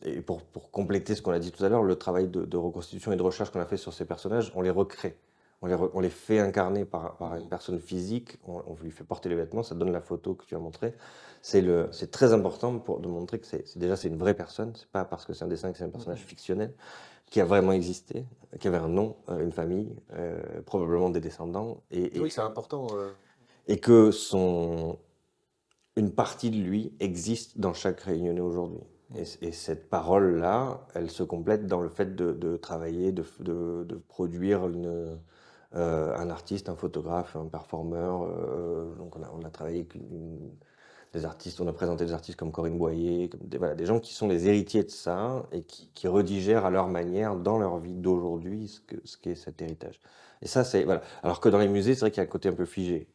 et pour compléter ce qu'on a dit tout à l'heure, le travail de reconstitution et de recherche qu'on a fait sur ces personnages, on les recrée. On les fait incarner par une mm, personne physique, on lui fait porter les vêtements, ça donne la photo que tu as montrée. C'est très important de montrer que déjà c'est une vraie personne, c'est pas parce que c'est un dessin que c'est un mm, personnage mm. fictionnel qui a vraiment existé, qui avait un nom, une famille, probablement des descendants, Oui, c'est important. et que une partie de lui existe dans chaque Réunionnais aujourd'hui. Mm. Et cette parole-là, elle se complète dans le fait de travailler, de produire un artiste, un photographe, un performeur. Donc on a travaillé avec des artistes, on a présenté des artistes comme Corinne Boyer, comme voilà, des gens qui sont les héritiers de ça et qui redigèrent à leur manière, dans leur vie d'aujourd'hui, ce qu'est cet héritage. Et ça, c'est. Voilà. Alors que dans les musées, c'est vrai qu'il y a un côté un peu figé.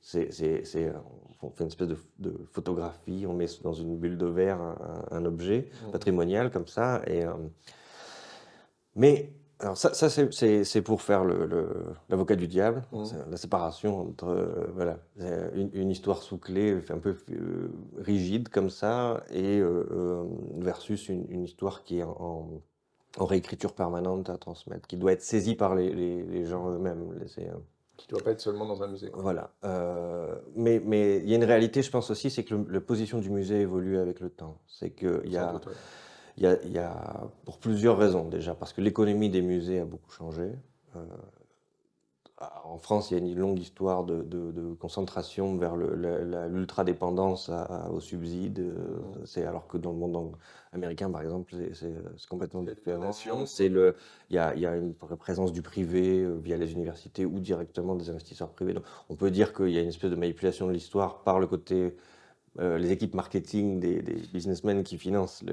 On fait une espèce de photographie, on met dans une bulle de verre un objet Mm. patrimonial comme ça. Mais alors ça c'est pour faire l'avocat du diable, Mm. la séparation entre voilà, une histoire sous clé, un peu rigide comme ça, et versus une histoire qui est en réécriture permanente à transmettre, qui doit être saisie par les gens eux-mêmes. Qui doit pas être seulement dans un musée, quoi. Voilà. Mais il y a une réalité, je pense aussi, c'est que la position du musée évolue avec le temps. C'est qu'il y Sans a doute, ouais. il y a, pour plusieurs raisons déjà, parce que l'économie des musées a beaucoup changé. Euh, En France, il y a une longue histoire de concentration vers l'ultra-dépendance aux subsides. Mm. C'est alors que dans le monde américain, par exemple, c'est complètement C'est une différent. donation. Il y a une présence du privé via les universités ou directement des investisseurs privés. Donc, on peut dire qu'il y a une espèce de manipulation de l'histoire par le côté les équipes marketing des businessmen qui financent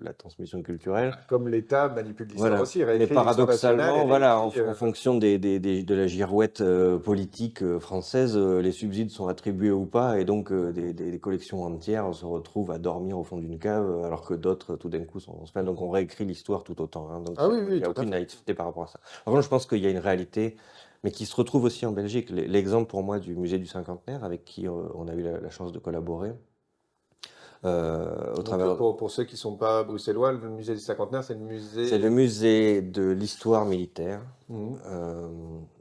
la transmission culturelle. Comme l'État manipule l'histoire Voilà. aussi, il Mais réécrit l'histoire nationale et paradoxalement, voilà, réécrit. en fonction de la girouette politique française, les subsides sont attribués ou pas, et donc des collections entières se retrouvent à dormir au fond d'une cave, alors que d'autres, tout d'un coup, sont. Enfin, donc on réécrit l'histoire tout autant. Hein. Donc Ah oui, il oui, n'y a tout à aucune fait. naïveté par rapport à ça. Par contre, je pense qu'il y a une réalité, mais qui se retrouve aussi en Belgique. L'exemple pour moi du musée du cinquantenaire, avec qui on a eu la chance de collaborer, au Donc travers. pour ceux qui ne sont pas bruxellois, le musée du cinquantenaire, c'est le C'est le musée. musée de l'histoire militaire, Mhm. euh,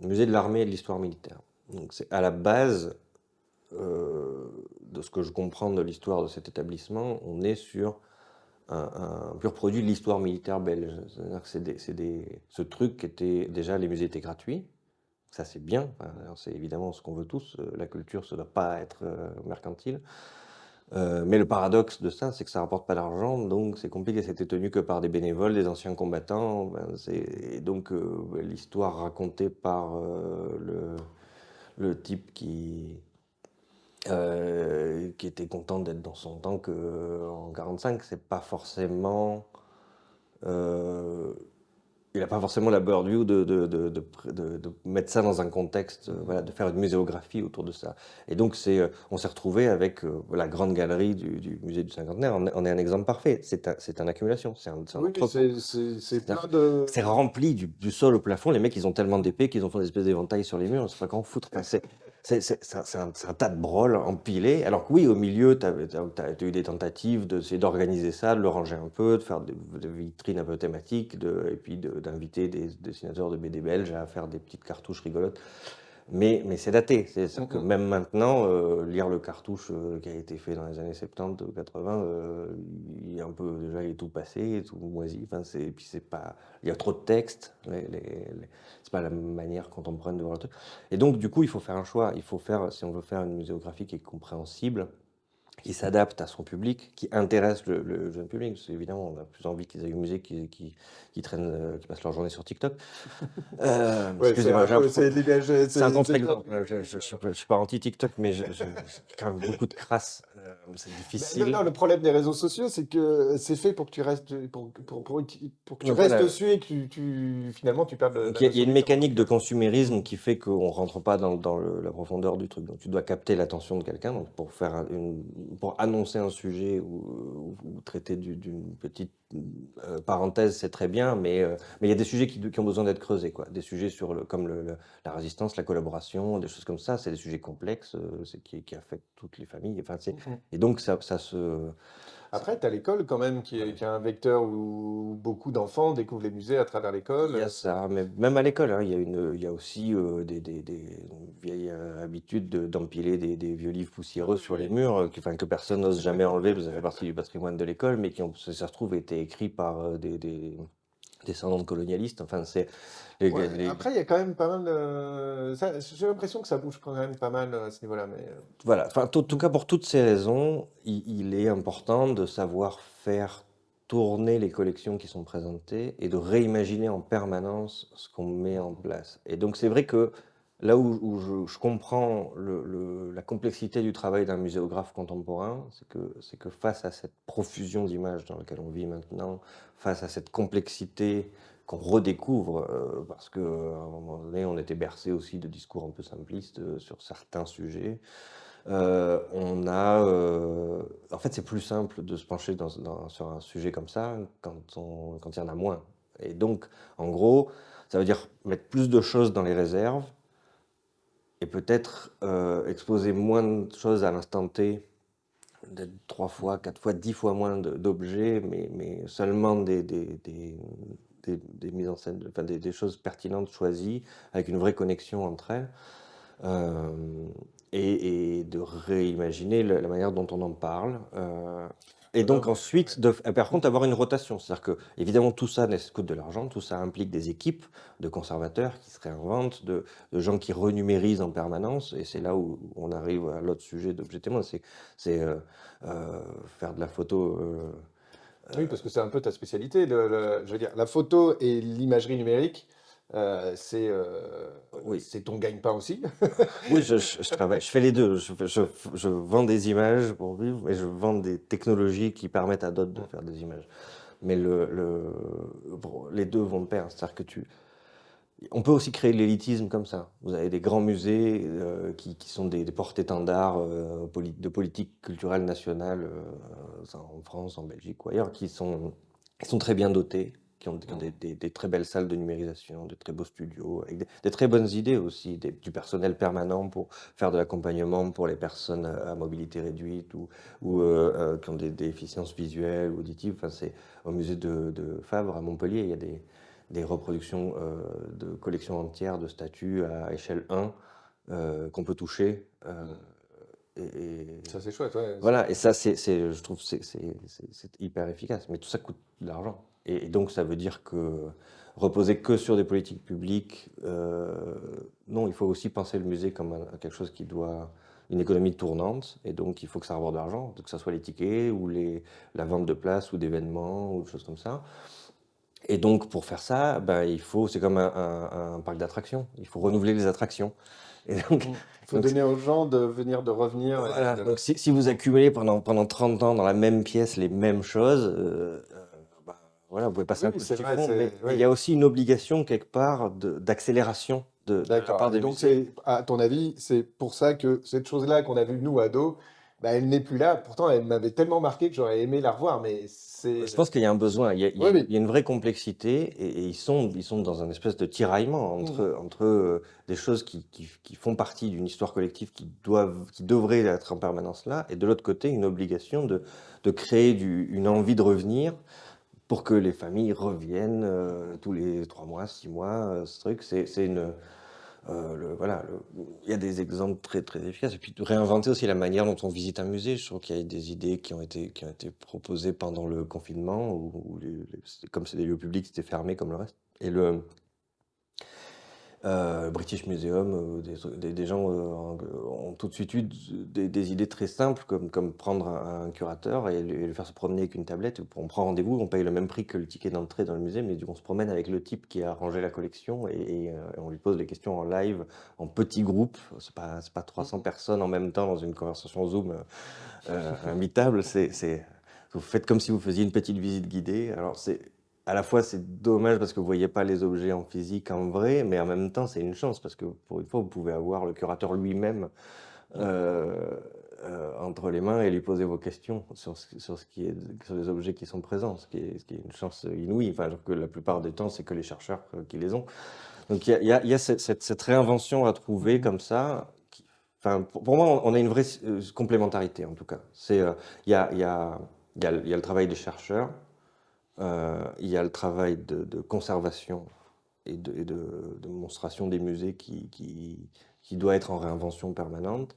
le musée de l'armée et de l'histoire militaire. Donc c'est à la base de ce que je comprends de l'histoire de cet établissement, on est sur un pur produit de l'histoire militaire belge. C'est-à-dire que ce truc qui était déjà, les musées étaient gratuits, ça c'est bien, enfin, c'est évidemment ce qu'on veut tous, la culture ça ne doit pas être mercantile. Mais le paradoxe de ça, c'est que ça rapporte pas d'argent, donc c'est compliqué. C'était tenu que par des bénévoles, des anciens combattants. Ben, et donc l'histoire racontée par le type qui était content d'être dans son temps que en 45, c'est pas forcément. euh, il n'a pas forcément la bird view de mettre ça dans un contexte, voilà, de faire une muséographie autour de ça. Et donc, on s'est retrouvé avec la grande galerie du musée du cinquantenaire. On est un exemple parfait. C'est une accumulation, c'est un Oui, entrepôt. c'est C'est un- plein de... c'est rempli du sol au plafond. Les mecs, ils ont tellement d'épées qu'ils ont fait des espèces d'éventails sur les murs. On sait pas qu'en foutre. Enfin, c'est un tas de broles empilés. Alors que oui, au milieu, tu as eu des tentatives d'essayer d'organiser ça, de le ranger un peu, de faire des vitrines un peu thématiques, et puis d'inviter des dessinateurs de BD belges à faire des petites cartouches rigolotes. Mais c'est daté. C'est-à-dire que Mhm. même maintenant, lire le cartouche qui a été fait dans les années 70 ou 80, il est un peu, déjà, il est tout passé, tout moisi. Enfin, puis c'est pas, il y a trop de texte. C'est pas la manière contemporaine de voir le truc. Et donc, du coup, il faut faire un choix. Il faut faire, si on veut faire une muséographie qui est compréhensible, qui s'adapte à son public, qui intéresse le jeune public. Parce qu'évidemment, on a plus envie qu'ils aillent au musée qui traînent, qui passent leur journée sur TikTok. Ouais, c'est Excusez-moi, un peu... C'est l'image... c'est un contre-exemple. Je suis pas anti-TikTok, mais j'ai quand même beaucoup de crasse. C'est difficile. Non, le problème des réseaux sociaux, c'est que c'est fait pour que tu restes, pour que tu Donc restes voilà. dessus et que finalement, tu perds Donc la il y a notion une du temps. mécanique de consumérisme qui fait qu'on rentre pas dans la profondeur du truc. Donc tu dois capter l'attention de quelqu'un. Donc pour annoncer un sujet ou traiter d'une petite parenthèse, c'est très bien, mais il y a des sujets qui ont besoin d'être creusés, quoi. Des sujets comme la résistance, la collaboration, des choses comme ça. C'est des sujets complexes, qui affectent toutes les familles. Enfin, Mhm. et donc ça se Après, tu as l'école quand même qui est un vecteur où beaucoup d'enfants découvrent les musées à travers Il l'école. y a ça, mais même à l'école, hein, il y a aussi une vieille habitude d'empiler des vieux livres poussiéreux Oui, sur les oui. murs, enfin, que personne n'ose jamais enlever, parce que ça fait partie du patrimoine de l'école, mais qui ont, ça se trouve, été écrits par des descendants de colonialistes. Enfin, c'est Ouais, les- après, il y a quand même pas mal de... J'ai l'impression que ça bouge quand même pas mal à ce niveau-là. Mais... voilà. Enfin, en tout cas, pour toutes ces raisons, il est important de savoir faire tourner les collections qui sont présentées et de réimaginer en permanence ce qu'on met en place. Et donc, c'est vrai que là où je comprends la complexité du travail d'un muséographe contemporain, c'est que face à cette profusion d'images dans laquelle on vit maintenant, face à cette complexité qu'on redécouvre, parce qu'à un moment donné, on était bercé aussi de discours un peu simplistes sur certains sujets. En fait, c'est plus simple de se pencher sur un sujet comme ça quand il y en a moins. Et donc, en gros, ça veut dire mettre plus de choses dans les réserves et peut-être exposer moins de choses à l'instant T, d'être 3 fois, 4 fois, 10 fois moins d'objets, mais seulement des mises en scène, enfin des choses pertinentes choisies, avec une vraie connexion entre elles. euh, et de réimaginer la manière dont on en parle. Et Non, donc mais... ensuite, par contre, avoir une rotation. C'est-à-dire que, évidemment, tout ça coûte de l'argent, tout ça implique des équipes de conservateurs qui se réinventent, de gens qui renumérisent en permanence. Et c'est là où on arrive à l'autre sujet d'objet témoin, c'est faire de la photo. Oui, parce que c'est un peu ta spécialité. Je veux dire, la photo et l'imagerie numérique, Oui, c'est ton gagne-pain aussi. oui, je travaille, je fais les deux. Je vends des images pour vivre et je vends des technologies qui permettent à d'autres de faire des images. Mais bon, les deux vont de pair. C'est-à-dire que on peut aussi créer de l'élitisme comme ça. Vous avez des grands musées qui sont des porte-étendards de politique culturelle nationale en France, en Belgique ou ailleurs, qui sont très bien dotés, qui ont des très belles salles de numérisation, de très beaux studios, avec des très bonnes idées aussi, du personnel permanent pour faire de l'accompagnement pour les personnes à mobilité réduite ou qui ont des déficiences visuelles ou auditives. Enfin, au musée de Favre à Montpellier, il y a des reproductions de collections entières de statues à échelle 1 qu'on peut toucher. Ça, c'est chouette, ouais. Voilà, et ça, je trouve, c'est hyper efficace. Mais tout ça coûte de l'argent. Et donc, ça veut dire que reposer que sur des politiques publiques, non, il faut aussi penser le musée comme quelque chose qui doit une économie tournante, et donc il faut que ça rapporte de l'argent, que ce soit les tickets ou la vente de places ou d'événements ou des choses comme ça. Et donc pour faire ça, ben, c'est comme un parc d'attractions, il faut renouveler les attractions. Et donc, Il faut donc donner aux gens de venir, de revenir. voilà, donc si vous accumulez pendant 30 ans dans la même pièce les mêmes choses, bah, voilà, vous pouvez passer un Oui, coup de c'est vrai, chiffon, mais il y oui. a aussi une obligation quelque part d'accélération de la D'accord. part Et des donc, musées. c'est, à ton avis, c'est pour ça que cette chose-là qu'on a vue, nous, ados, bah, elle n'est plus là. Pourtant, elle m'avait tellement marqué que j'aurais aimé la revoir, mais c'est... Je pense qu'il y a un besoin, Oui, il oui. y a une vraie complexité, et ils sont dans un espèce de tiraillement Mhm. entre des choses qui font partie d'une histoire collective qui devraient être en permanence là, et de l'autre côté, une obligation de créer une envie de revenir pour que les familles reviennent tous les 3 mois, 6 mois. Ce truc, c'est une. Voilà, il y a des exemples très, très efficaces. Et puis de réinventer aussi la manière dont on visite un musée. Je trouve qu'il y a des idées qui ont été proposées pendant le confinement, où comme c'est des lieux publics, c'était fermé comme le reste. Et le British Museum, des gens ont tout de suite eu des idées très simples, comme prendre un curateur et le faire se promener avec une tablette. On prend rendez-vous, on paye le même prix que le ticket d'entrée dans le musée, mais on se promène avec le type qui a rangé la collection, et on lui pose les questions en live, en petits groupes. C'est pas 300 personnes en même temps dans une conversation Zoom imitable. Vous faites comme si vous faisiez une petite visite guidée. Alors à la fois, c'est dommage parce que vous voyez pas les objets en physique, en vrai, mais en même temps, c'est une chance parce que pour une fois, vous pouvez avoir le curateur lui-même euh, entre les mains et lui poser vos questions sur les objets qui sont présents, ce qui est une chance inouïe. Enfin, alors que la plupart des temps, c'est que les chercheurs qui les ont. Donc il y a cette réinvention à trouver comme ça. Enfin, pour moi, on a une vraie complémentarité en tout cas. Il y a, il y a, il y a le travail des chercheurs, il y a le travail de conservation et de monstration des musées qui doit être en réinvention permanente.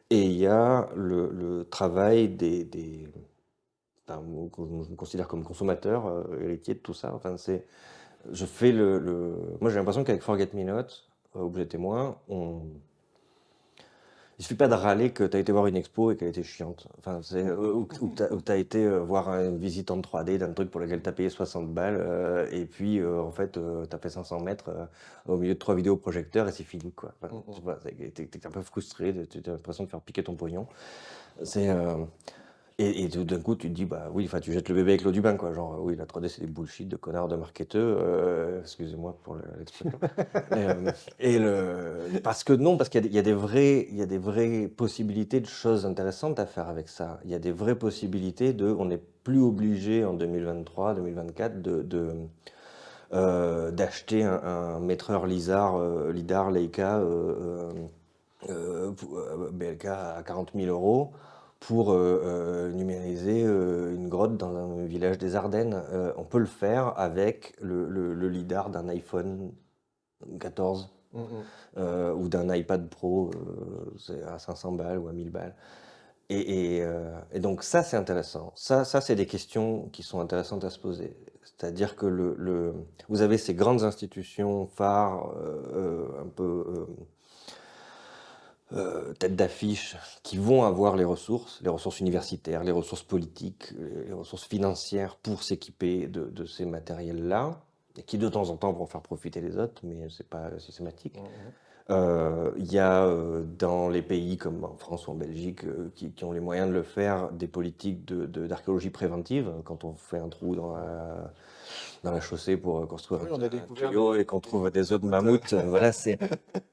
Et il y a le travail enfin, que je me considère comme consommateur, héritier de tout ça. Enfin, je fais moi j'ai l'impression qu'avec Forget Me Not, Objet témoin, il suffit pas de râler que tu as été voir une expo et qu'elle était chiante. Enfin, ou que tu as été voir une visite en 3D d'un truc pour lequel tu as payé 60 balles, et puis en fait, tu as fait 500 mètres au milieu de 3 vidéoprojecteurs et c'est fini, quoi. Enfin, tu vois, t'es un peu frustré, tu as l'impression de faire piquer ton pognon. C'est, euh, et d'un coup, tu te dis, bah oui, enfin, tu jettes le bébé avec l'eau du bain, quoi. Genre, oui, la 3D, c'est des bullshit de connards de marketeux, excusez-moi pour l'expression. Parce que non, parce qu'il y a il y a des vraies possibilités de choses intéressantes à faire avec ça. Il y a des vraies possibilités on n'est plus obligé en 2023, 2024 d'acheter un maîtreur LIDAR Leica BLK à 40 000 euros pour numériser une grotte dans un village des Ardennes. On peut le faire avec le lidar d'un iPhone 14 ou d'un iPad Pro c'est à 500 balles ou à 1000 balles. Et donc ça, c'est intéressant. Ça c'est des questions qui sont intéressantes à se poser. C'est-à-dire que vous avez ces grandes institutions phares, un peu tête d'affiche, qui vont avoir les ressources universitaires, les ressources politiques, les ressources financières pour s'équiper de ces matériels-là, et qui de temps en temps vont faire profiter les autres, mais c'est pas systématique. Il y a dans les pays comme en France ou en Belgique qui ont les moyens de le faire, des politiques d'archéologie préventive. Quand on fait un trou dans la chaussée pour construire Oui, on a un découvert tuyau et qu'on trouve des os de mammouth, voilà,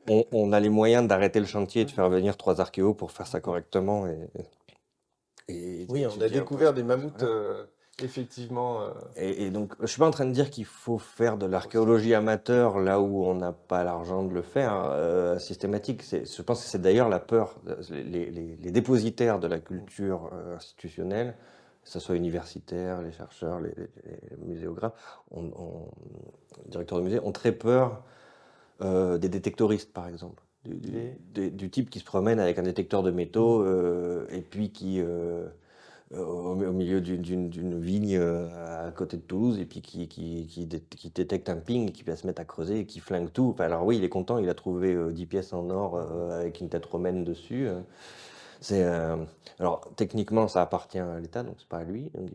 on a les moyens d'arrêter le chantier et de faire venir 3 archéos pour faire ça correctement et Oui, on a étudier un peu découvert ce des qu'on peut mammouths, faire. effectivement. Et donc, je suis pas en train de dire qu'il faut faire de l'archéologie amateur là où on n'a pas l'argent de le faire systématique. Je pense que c'est d'ailleurs la peur. Les dépositaires de la culture institutionnelle, que ce soit universitaire, les chercheurs, les muséographes, les directeurs de musée, ont très peur des détectoristes, par exemple. Les- Du type qui se promène avec un détecteur de métaux et puis au milieu d'une vigne à côté de Toulouse et puis qui détecte un ping, qui va se mettre à creuser et qui flingue tout. Enfin, alors oui, il est content, il a trouvé 10 pièces en or avec une tête romaine dessus. C'est, alors techniquement, ça appartient à l'État, donc c'est pas à lui. Donc,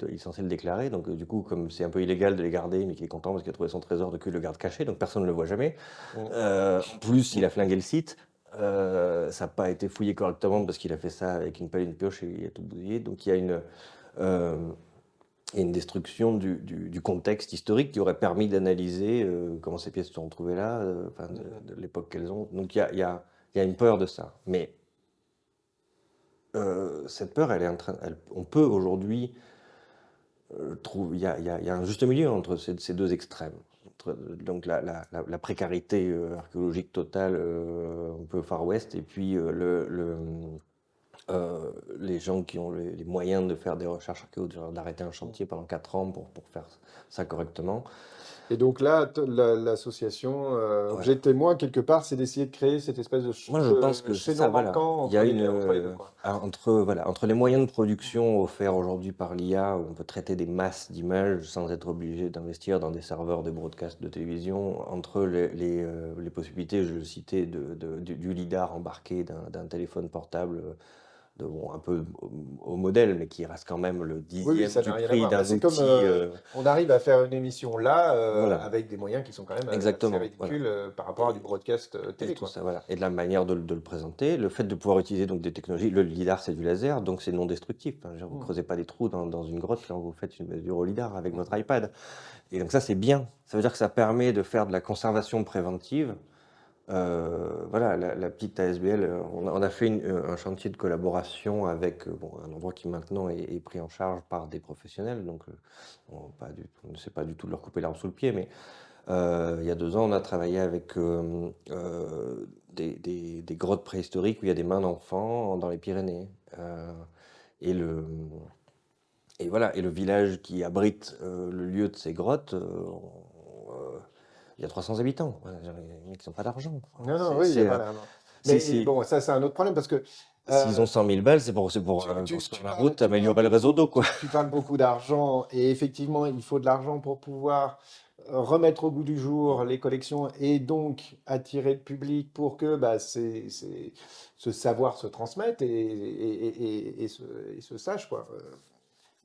il est censé le déclarer. Donc du coup, comme c'est un peu illégal de les garder, mais qu'il est content parce qu'il a trouvé son trésor, de qu'il le garde caché, donc personne ne le voit jamais. En plus, il a flingué le site. Ça n'a pas été fouillé correctement parce qu'il a fait ça avec une pelle et une pioche et il a tout bousillé. Donc euh, il y a une destruction du contexte historique qui aurait permis d'analyser comment ces pièces se sont retrouvées là, enfin, de l'époque qu'elles ont. Donc il y a une peur de ça. Mais cette peur, elle est on peut aujourd'hui trouver, il y a un juste milieu entre ces deux extrêmes. Donc la précarité archéologique totale un peu Far West et puis les gens qui ont les moyens de faire des recherches archéologiques, genre d'arrêter un chantier pendant 4 ans pour faire ça correctement. Et donc là, l'association Ouais. Objet de témoin, quelque part, c'est d'essayer de créer cette espèce de Moi, je pense que c'est ça, chaînon voilà. manquant Il y a entre les deux, quoi. entre les moyens de production offerts aujourd'hui par l'IA, où on peut traiter des masses d'images sans être obligé d'investir dans des serveurs de broadcast de télévision, entre les possibilités, je le citais, du lidar embarqué d'un téléphone portable, bon, un peu au modèle, mais qui reste quand même le Oui, oui, dixième ça du n'a rien à prix voir. Bah, d'un c'est comme outil. on arrive à faire une émission là Voilà, avec des moyens qui sont quand même assez exactement. Voilà. ridicules par rapport à du broadcast Et télé, tout quoi. ça, voilà. Et de la manière de le présenter, le fait de pouvoir utiliser donc des technologies. Le lidar, c'est du laser, donc c'est non destructif. Enfin, je veux dire, vous Mm, creusez pas des trous dans une grotte quand vous faites une mesure au lidar avec votre mm. iPad. Et donc ça, c'est bien. Ça veut dire que ça permet de faire de la conservation préventive. Voilà, la petite ASBL, on a fait un chantier de collaboration avec bon, un endroit qui maintenant est pris en charge par des professionnels, donc on ne sait pas du tout leur couper l'arbre sous le pied, mais il y a 2 ans, on a travaillé avec des grottes préhistoriques où il y a des mains d'enfants dans les Pyrénées. Et le, et voilà, et le village qui abrite le lieu de ces grottes, il y a 300 habitants. Ouais, les mecs, ils n'ont pas d'argent. Enfin, Non, non, oui, il n'y a pas là. Non. Mais si- bon, ça, c'est un autre problème parce que s'ils ont euh, 100 000 balles, c'est pour construire la route, améliorer le réseau d'eau, quoi. tu parles beaucoup d'argent et effectivement, il faut de l'argent pour pouvoir remettre au goût du jour les collections et donc attirer le public pour que bah, ce savoir se transmette et se sache, quoi.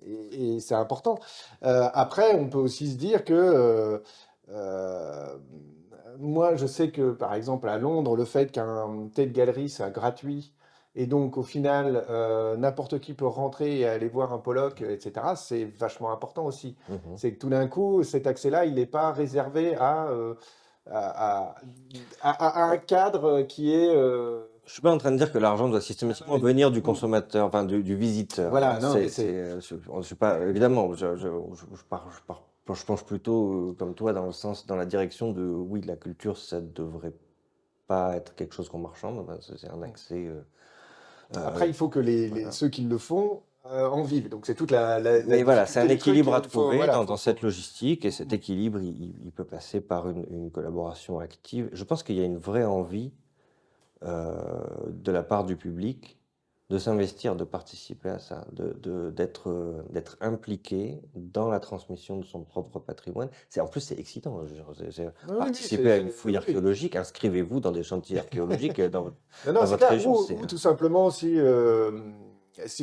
Et c'est important. Après, on peut aussi se dire que euh, moi, je sais que par exemple à Londres, le fait qu'un tel galerie soit gratuit et donc au final n'importe qui peut rentrer et aller voir un Pollock, etc., c'est vachement important aussi. Mhm. C'est que tout d'un coup, cet accès-là, il n'est pas réservé à, à un cadre qui est. Je suis pas en train de dire que l'argent doit systématiquement venir du consommateur, enfin du visiteur, Voilà, hein. non, mais Je suis pas, évidemment, je penche plutôt comme toi dans le sens, dans la direction de, oui, la culture, ça devrait pas être quelque chose qu'on marchande, ben, c'est un accès. après, il faut que Voilà. ceux qui le font en vivent. Donc c'est toute la Mais voilà, c'est difficulté un du truc. équilibre à trouver Voilà, dans cette logistique, et cet équilibre, il peut passer par une collaboration active. Je pense qu'il y a une vraie envie de la part du public de s'investir, de participer à ça, d'être impliqué dans la transmission de son propre patrimoine. En plus, c'est excitant, hein. Je veux dire, oui, oui, oui, participer à une fouille oui. archéologique, inscrivez-vous dans des chantiers archéologiques Non, non, dans c'est votre clair. région. Ou tout simplement, si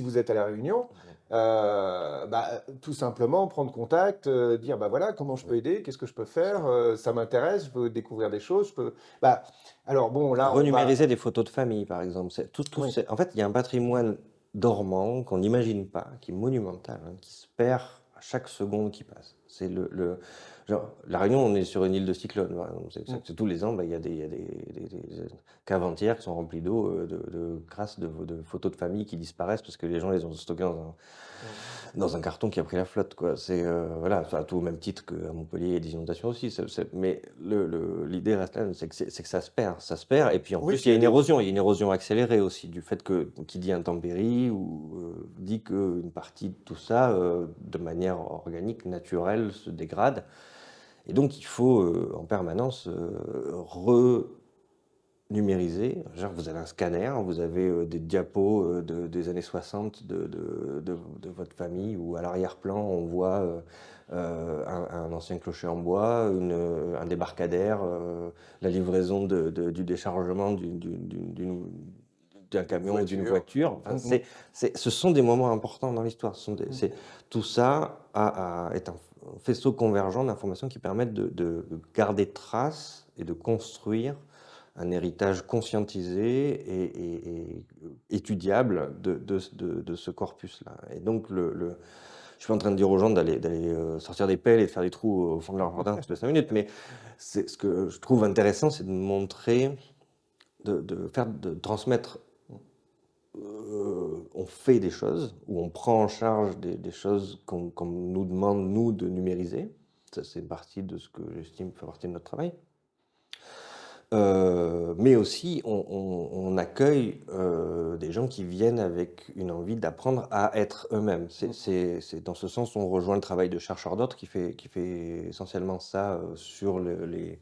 vous êtes à La Réunion, bah, tout simplement prendre contact, dire bah voilà, comment je peux aider, qu'est-ce que je peux faire, ça m'intéresse, je veux découvrir des choses. Bah, alors bon, là, on va. Renumériser des photos de famille, par exemple. Oui. En fait, il y a un patrimoine dormant qu'on n'imagine pas, qui est monumental, hein, qui se perd à chaque seconde qui passe. Genre, La Réunion, on est sur une île de cyclone, par exemple. Mm. Tous les ans, bah, il y a des caves entières qui sont remplies d'eau, de grâce de photos de famille qui disparaissent parce que les gens les ont stockées Mm. dans un carton qui a pris la flotte, quoi. Voilà, enfin, tout au même titre qu'à Montpellier, il y a des inondations aussi. Mais l'idée reste là, c'est que ça se perd. Et puis en Oui, plus, puis il y a des. il y a une érosion accélérée aussi du fait que qui dit intempérie ou dit qu'une partie de tout ça, de manière organique, naturelle, se dégrade. Et donc il faut en permanence numérisé. Genre, vous avez un scanner, vous avez des diapos des années 60 de votre famille, où à l'arrière-plan, on voit un ancien clocher en bois, un débarcadère, la livraison du déchargement d'un Une camion ou d'une voiture. voiture. Enfin, Mm, mm. ce sont des moments importants dans l'histoire. Tout ça est un faisceau convergent d'informations qui permettent de garder trace et de construire un héritage conscientisé et étudiable de ce corpus-là. Et donc, je suis pas en train de dire aux gens d'aller sortir des pelles et de faire des trous au fond de leur jardin toutes les 5 minutes, mais ce que je trouve intéressant, c'est de montrer, de transmettre. On fait des choses, ou on prend en charge des choses qu'on nous demande, nous, de numériser. Ça, c'est une partie de ce que j'estime fait partie de notre travail. Mais aussi, on accueille des gens qui viennent avec une envie d'apprendre à être eux-mêmes. C'est dans ce sens on rejoint le travail de chercheur d'autres qui fait essentiellement ça sur les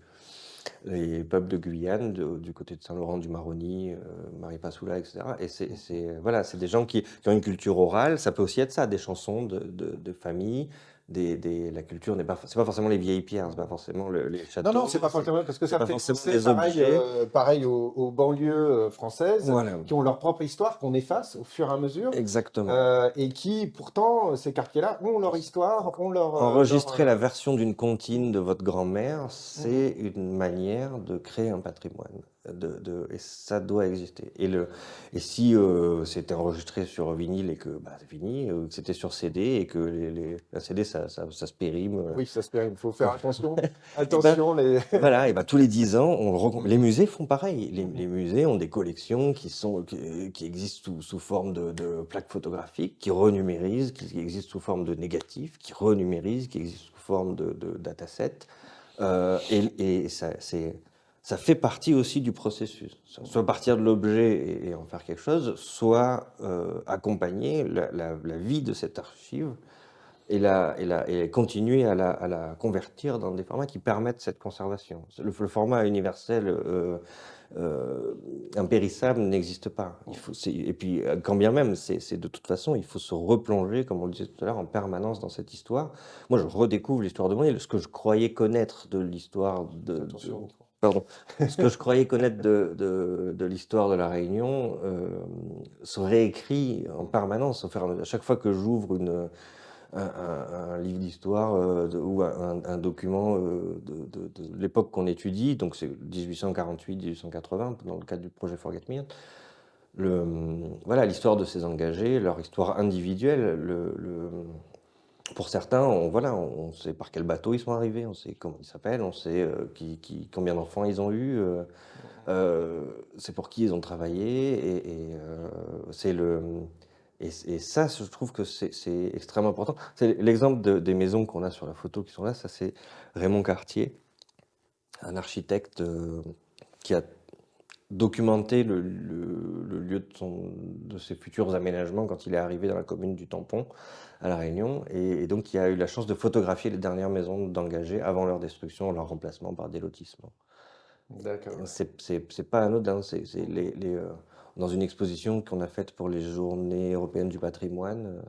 peuples de Guyane, du côté de Saint-Laurent-du-Maroni, Maripasoula, etc. Et voilà, c'est des gens qui ont une culture orale. Ça peut aussi être ça, des chansons de famille. La culture c'est pas forcément les vieilles pierres, c'est pas forcément les Non, non, châteaux, c'est pas forcément parce que c'est ça me pas fait forcément penser des objets. pareil aux banlieues françaises Voilà, qui ont leur propre histoire qu'on efface au fur et à mesure exactement. et qui pourtant ces quartiers-là ont leur histoire, ont Enregistrer la version d'une comptine de votre grand-mère, Mm, mm. c'est une manière de créer un patrimoine. Et ça doit exister. Et si c'était enregistré sur vinyle et que c'est fini, que c'était sur CD et que la CD ça se périme, Oui, ça se fait, il faut faire attention. et ben Attention, les. voilà, et ben tous les 10 ans, les Mm, musées font pareil. Les, mm, les musées ont des collections qui existent sous forme de plaques photographiques, qui renumérisent, qui existent sous forme de négatifs, qui renumérisent, qui existent sous forme de datasets. Et ça fait partie aussi du processus. Soit partir de l'objet et en faire quelque chose, soit accompagner la vie de cette archive et continuer à la convertir dans des formats qui permettent cette conservation. Le format universel impérissable n'existe pas. Et puis, quand bien même, c'est de toute façon, il faut se replonger, comme on le disait tout à l'heure, en permanence dans cette histoire. Moi, je redécouvre l'histoire de mon île. Ce que je croyais connaître de l'histoire Attention au micro. Pardon. Ce que je croyais connaître de l'histoire de la Réunion se réécrit en permanence. À chaque fois que j'ouvre un livre d'histoire ou un document de l'époque qu'on étudie, donc c'est 1848-1880 dans le cadre du projet Forget Me, voilà l'histoire de ces engagés, leur histoire individuelle. Pour certains, on sait par quel bateau ils sont arrivés, on sait comment ils s'appellent, on sait combien d'enfants ils ont eu, c'est pour qui ils ont travaillé, et ça, je trouve que c'est extrêmement important. C'est l'exemple des maisons qu'on a sur la photo qui sont là, ça c'est Raymond Cartier, un architecte qui a documenté le lieu de ses futurs aménagements quand il est arrivé dans la commune du Tampon à La Réunion, et donc il a eu la chance de photographier les dernières maisons d'engagés avant leur destruction, leur remplacement par des lotissements. D'accord. C'est pas anodin, dans une exposition qu'on a faite pour les Journées européennes du patrimoine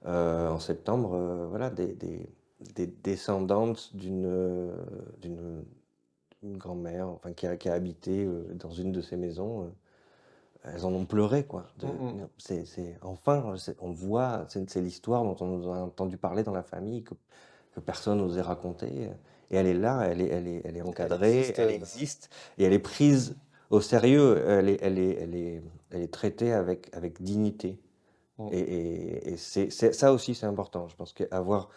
en septembre, voilà, des descendantes d'une grand-mère, enfin, qui a habité dans une de ces maisons. Elles en ont pleuré, quoi. Enfin, on voit, c'est l'histoire dont on nous a entendu parler dans la famille, que personne n'osait raconter. Et elle est là, elle est Elle encadrée, existe. elle existe, et elle est prise au sérieux, elle est traitée avec dignité. Mm. Ça aussi, c'est important. Je pense qu'avoir.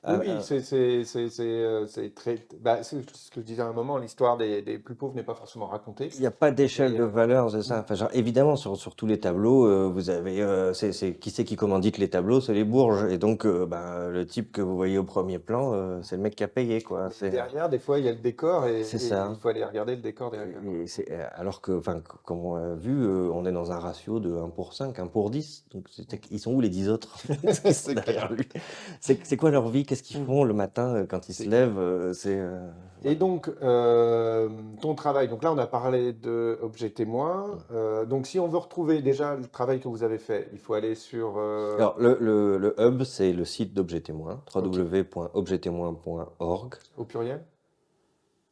Oui, oui, c'est très. Bah, c'est ce que je disais à un moment, l'histoire des plus pauvres n'est pas forcément racontée. Il n'y a pas d'échelle Et, de valeur, c'est mm, ça. Enfin, genre, évidemment, sur tous les tableaux, vous avez, qui c'est qui commandite les tableaux? C'est les Bourges. Et donc, le type que vous voyez au premier plan, c'est le mec qui a payé, quoi. mais derrière, des fois, il y a le décor C'est et il ça. faut aller regarder le décor derrière. Alors que, enfin, comme on a vu, on est dans un ratio de 1 pour 5, 1 pour 10. Donc, Ils sont où les 10 autres qui sont C'est derrière clair. lui? C'est quoi leur vie? Qu'est-ce qu'ils Mm. font le matin quand ils se C'est lèvent? Et Voilà. donc, ton travail, donc là on a parlé de Objet Témoin. Donc si on veut retrouver déjà le travail que vous avez fait, il faut aller sur... Alors, le hub, c'est le site d'Objet Témoin, Ok, www.objettémoin.org. au pluriel?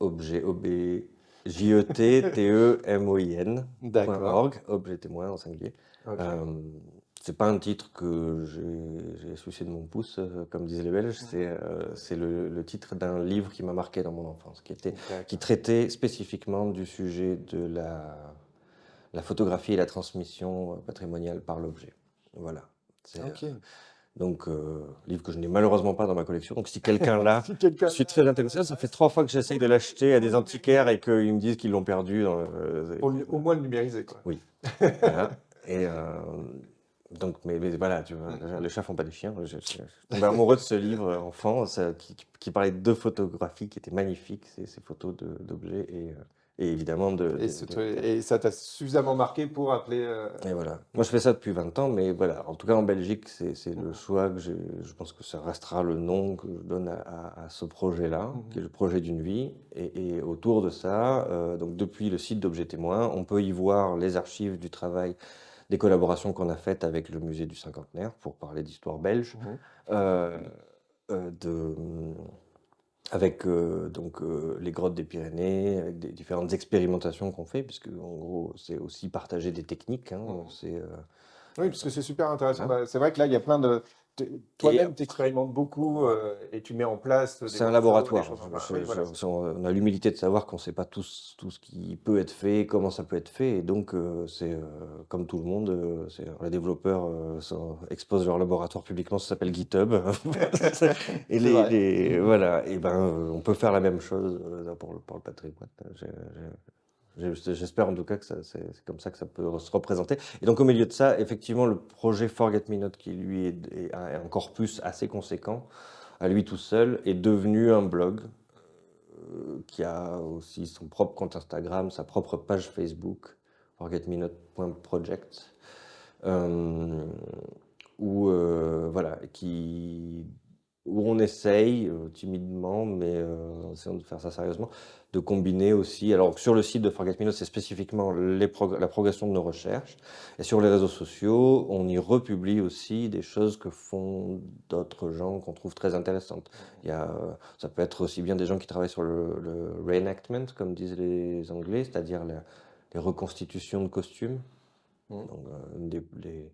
Objet, J-E-T-T-E-M-O-I-N D'accord, .org, Objet Témoin en singulier. ok. Euh, c'est pas un titre que j'ai sucé de mon pouce, comme disent les Belges. C'est le titre d'un livre qui m'a marqué dans mon enfance, qui D'accord. traitait spécifiquement du sujet de la photographie et la transmission patrimoniale par l'objet. Voilà. C'est, Ok. donc, livre que je n'ai malheureusement pas dans ma collection. Donc, si quelqu'un l'a, Si je quelqu'un suis très intéressé. Ça fait 3 fois que j'essaye de l'acheter à des antiquaires et qu'ils me disent qu'ils l'ont perdu. pour au moins le numériser, quoi. Oui, voilà. Et donc, mais voilà, tu vois, les chats font pas des chiens. Je suis tombé amoureux de ce livre enfant qui parlait de photographie qui étaient magnifiques, ces photos d'objets et évidemment Et ça t'a suffisamment marqué pour appeler... et voilà. Moi, je fais ça depuis 20 ans, mais voilà. En tout cas, en Belgique, c'est le choix que je pense que ça restera le nom que je donne à ce projet-là, qui est le projet d'une vie. Et autour de ça, donc depuis le site d'Objets Témoins, on peut y voir les archives du travail, des collaborations qu'on a faites avec le musée du cinquantenaire pour parler d'histoire belge, Mhm. euh, de, avec donc les grottes des Pyrénées, avec des différentes expérimentations qu'on fait, puisque en gros, c'est aussi partager des techniques. Hein, Oui, parce que c'est super intéressant. voilà. Bah, c'est vrai que là, il y a plein de... Et Toi-même, tu expérimentes beaucoup voilà. et tu mets en place des C'est un workflows, des laboratoire. choses comme ça. Oui, voilà. On a l'humilité de savoir qu'on ne sait pas tout ce qui peut être fait, comment ça peut être fait. Et donc, c'est comme tout le monde, les développeurs exposent leur laboratoire publiquement, ça s'appelle GitHub. Et C'est vrai. voilà, et ben, on peut faire la même chose pour le patrimoine. J'espère en tout cas que c'est comme ça que ça peut se représenter. Et donc au milieu de ça, effectivement, le projet Forget Me Not, qui lui est un corpus assez conséquent, à lui tout seul, est devenu un blog qui a aussi son propre compte Instagram, sa propre page Facebook, forgetmenot.project, euh, voilà, où on essaye timidement, mais en essayant de faire ça sérieusement, de combiner aussi. Alors sur le site de Forget Me Not, c'est spécifiquement la progression de nos recherches, et sur les réseaux sociaux, on y republie aussi des choses que font d'autres gens qu'on trouve très intéressantes. Ça peut être aussi bien des gens qui travaillent sur le reenactment, comme disent les Anglais, c'est-à-dire les reconstitutions de costumes. Donc, une les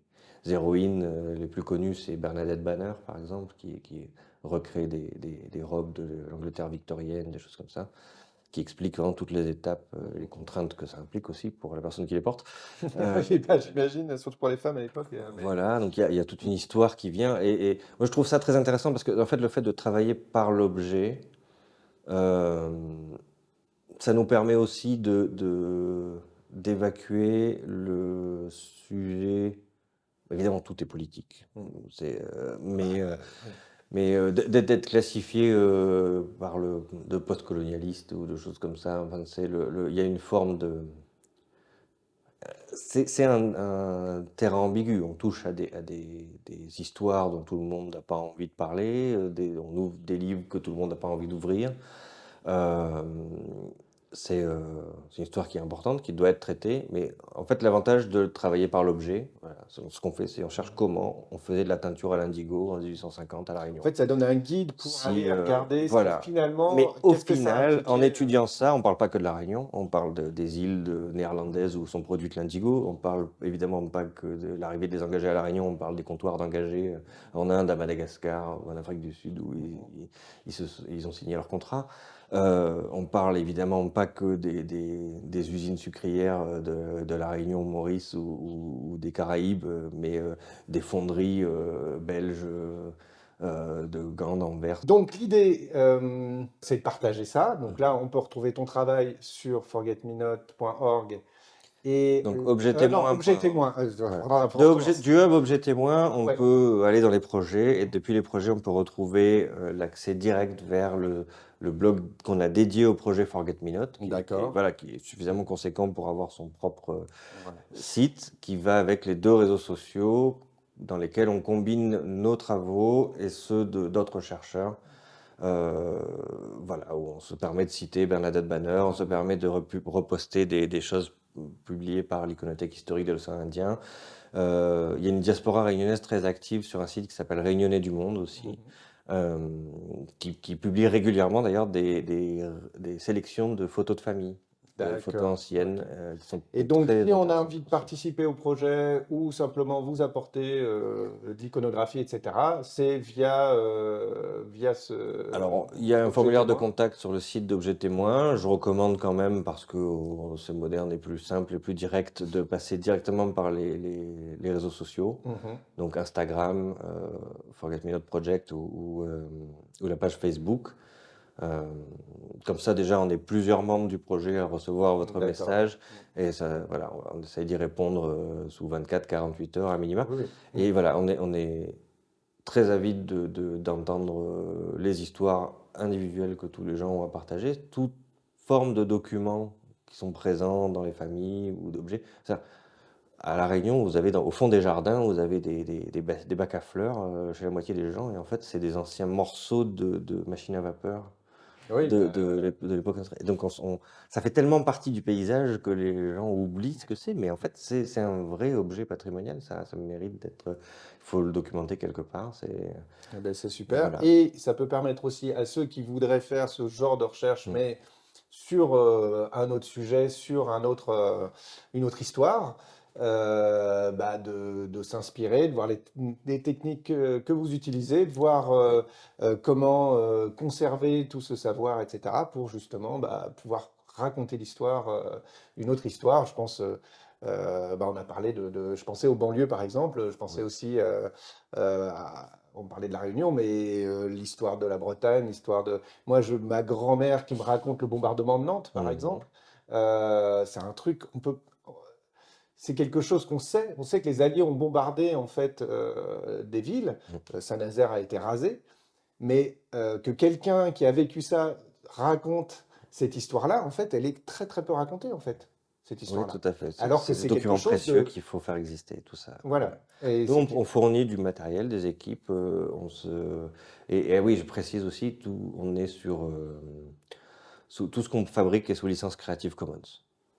héroïnes les plus connues, c'est Bernadette Banner, par exemple, qui recrée des robes de l'Angleterre victorienne, des choses comme ça, qui explique vraiment toutes les étapes, les contraintes que ça implique aussi pour la personne qui les porte. J'imagine, surtout pour les femmes à l'époque. Voilà, donc il y a toute une histoire qui vient. Et moi, je trouve ça très intéressant parce que, en fait, le fait de travailler par l'objet, euh, ça nous permet aussi d'évacuer le sujet. Évidemment, tout est politique. D'être classifié de post-colonialiste ou de choses comme ça, enfin, il y a une forme de. C'est un terrain ambigu. On touche à des histoires dont tout le monde n'a pas envie de parler, on ouvre des livres que tout le monde n'a pas envie d'ouvrir. Euh, c'est une histoire qui est importante, qui doit être traitée, mais en fait l'avantage de travailler par l'objet, voilà, ce qu'on fait, c'est on cherche comment on faisait de la teinture à l'indigo en 1850 à La En Réunion. fait, ça donne un guide pour aller regarder ce qui Voilà. finalement, Mais au qu'est-ce que ça final, en impliquait. étudiant ça, on ne parle pas que de La Réunion, on parle des îles néerlandaises où sont produites l'indigo, on parle évidemment pas que de l'arrivée des engagés à La Réunion, on parle des comptoirs d'engagés en Inde, à Madagascar ou en Afrique du Sud où ils ont signé leur contrat. On parle évidemment pas que des usines sucrières de La Réunion, Maurice ou des Caraïbes, mais des fonderies belges de Gand, Anvers. Donc l'idée, c'est de partager ça. Donc là, on peut retrouver ton travail sur forgetmenot.org et Donc non, objet-témoin. objet témoin. Voilà. On recommence. Du hub objet témoin, on Ouais, peut aller dans les projets et depuis les projets, on peut retrouver l'accès direct vers le blog qu'on a dédié au projet Forget Me Not, d'accord. voilà, qui est suffisamment conséquent pour avoir son propre Voilà. site qui va avec les 2 réseaux sociaux dans lesquels on combine nos travaux et ceux d'autres chercheurs. Euh, voilà, où on se permet de citer Bernadette Banner, on se permet de reposter des choses publiées par l'Iconothèque historique de l'océan Indien. Il y a une diaspora réunionnaise très active sur un site qui s'appelle Réunionnais du Monde aussi, Mhm. euh, qui publie régulièrement d'ailleurs des sélections de photos de famille, de photos D'accord. Ok. anciennes, qui sont Et donc, très si on a intéressantes envie de aussi. participer au projet ou simplement vous apporter de l'iconographie, etc., c'est via Alors, il y a un objet formulaire de témoin. contact sur le site d'Objet Témoin. Je recommande quand même, parce que c'est moderne et plus simple et plus direct, de passer directement par les réseaux sociaux. Mhm. Donc Instagram, Forget Me Not Project ou la page Facebook. Euh, Comme ça, déjà, on est plusieurs membres du projet à recevoir votre D'accord. message et ça, voilà, on essaye d'y répondre sous 24-48 heures à minima. Oui, oui. Et voilà, on est très avide d'entendre les histoires individuelles que tous les gens ont à partager, toute forme de documents qui sont présents dans les familles ou d'objets. À La Réunion, vous avez au fond des jardins, vous avez des bacs à fleurs chez la moitié des gens, et en fait, c'est des anciens morceaux de machines à vapeur Oui, bah, de l'époque industrielle. Et donc, ça fait tellement partie du paysage que les gens oublient ce que c'est, mais en fait, c'est un vrai objet patrimonial, ça mérite d'être. Il faut le documenter quelque part. eh ben, c'est super. Voilà. Et ça peut permettre aussi à ceux qui voudraient faire ce genre de recherche, Mm. mais sur un autre sujet, sur une autre histoire, bah, de s'inspirer, de voir les techniques que vous utilisez, de voir comment conserver tout ce savoir, etc., pour justement bah, pouvoir raconter l'histoire, une autre histoire. Je pense, bah, on a parlé je pensais aux banlieues par exemple, je pensais Ouais. aussi on parlait de la Réunion, mais l'histoire de la Bretagne, l'histoire de... Moi, ma grand-mère qui me raconte le bombardement de Nantes, par Mhm. exemple, c'est un truc, c'est quelque chose qu'on sait. On sait que les Alliés ont bombardé en fait des villes. Mm. Saint-Nazaire a été rasé, mais que quelqu'un qui a vécu ça raconte cette histoire-là, en fait, elle est très très peu racontée en fait, cette Oui, tout histoire-là. à fait. Alors que C'est des c'est quelque documents chose précieux de... qu'il faut faire exister, tout ça. Voilà. Voilà. Et Nous, c'est... on fournit du matériel, des équipes. Et oui, je précise aussi, on est tout ce qu'on fabrique est sous licence Creative Commons.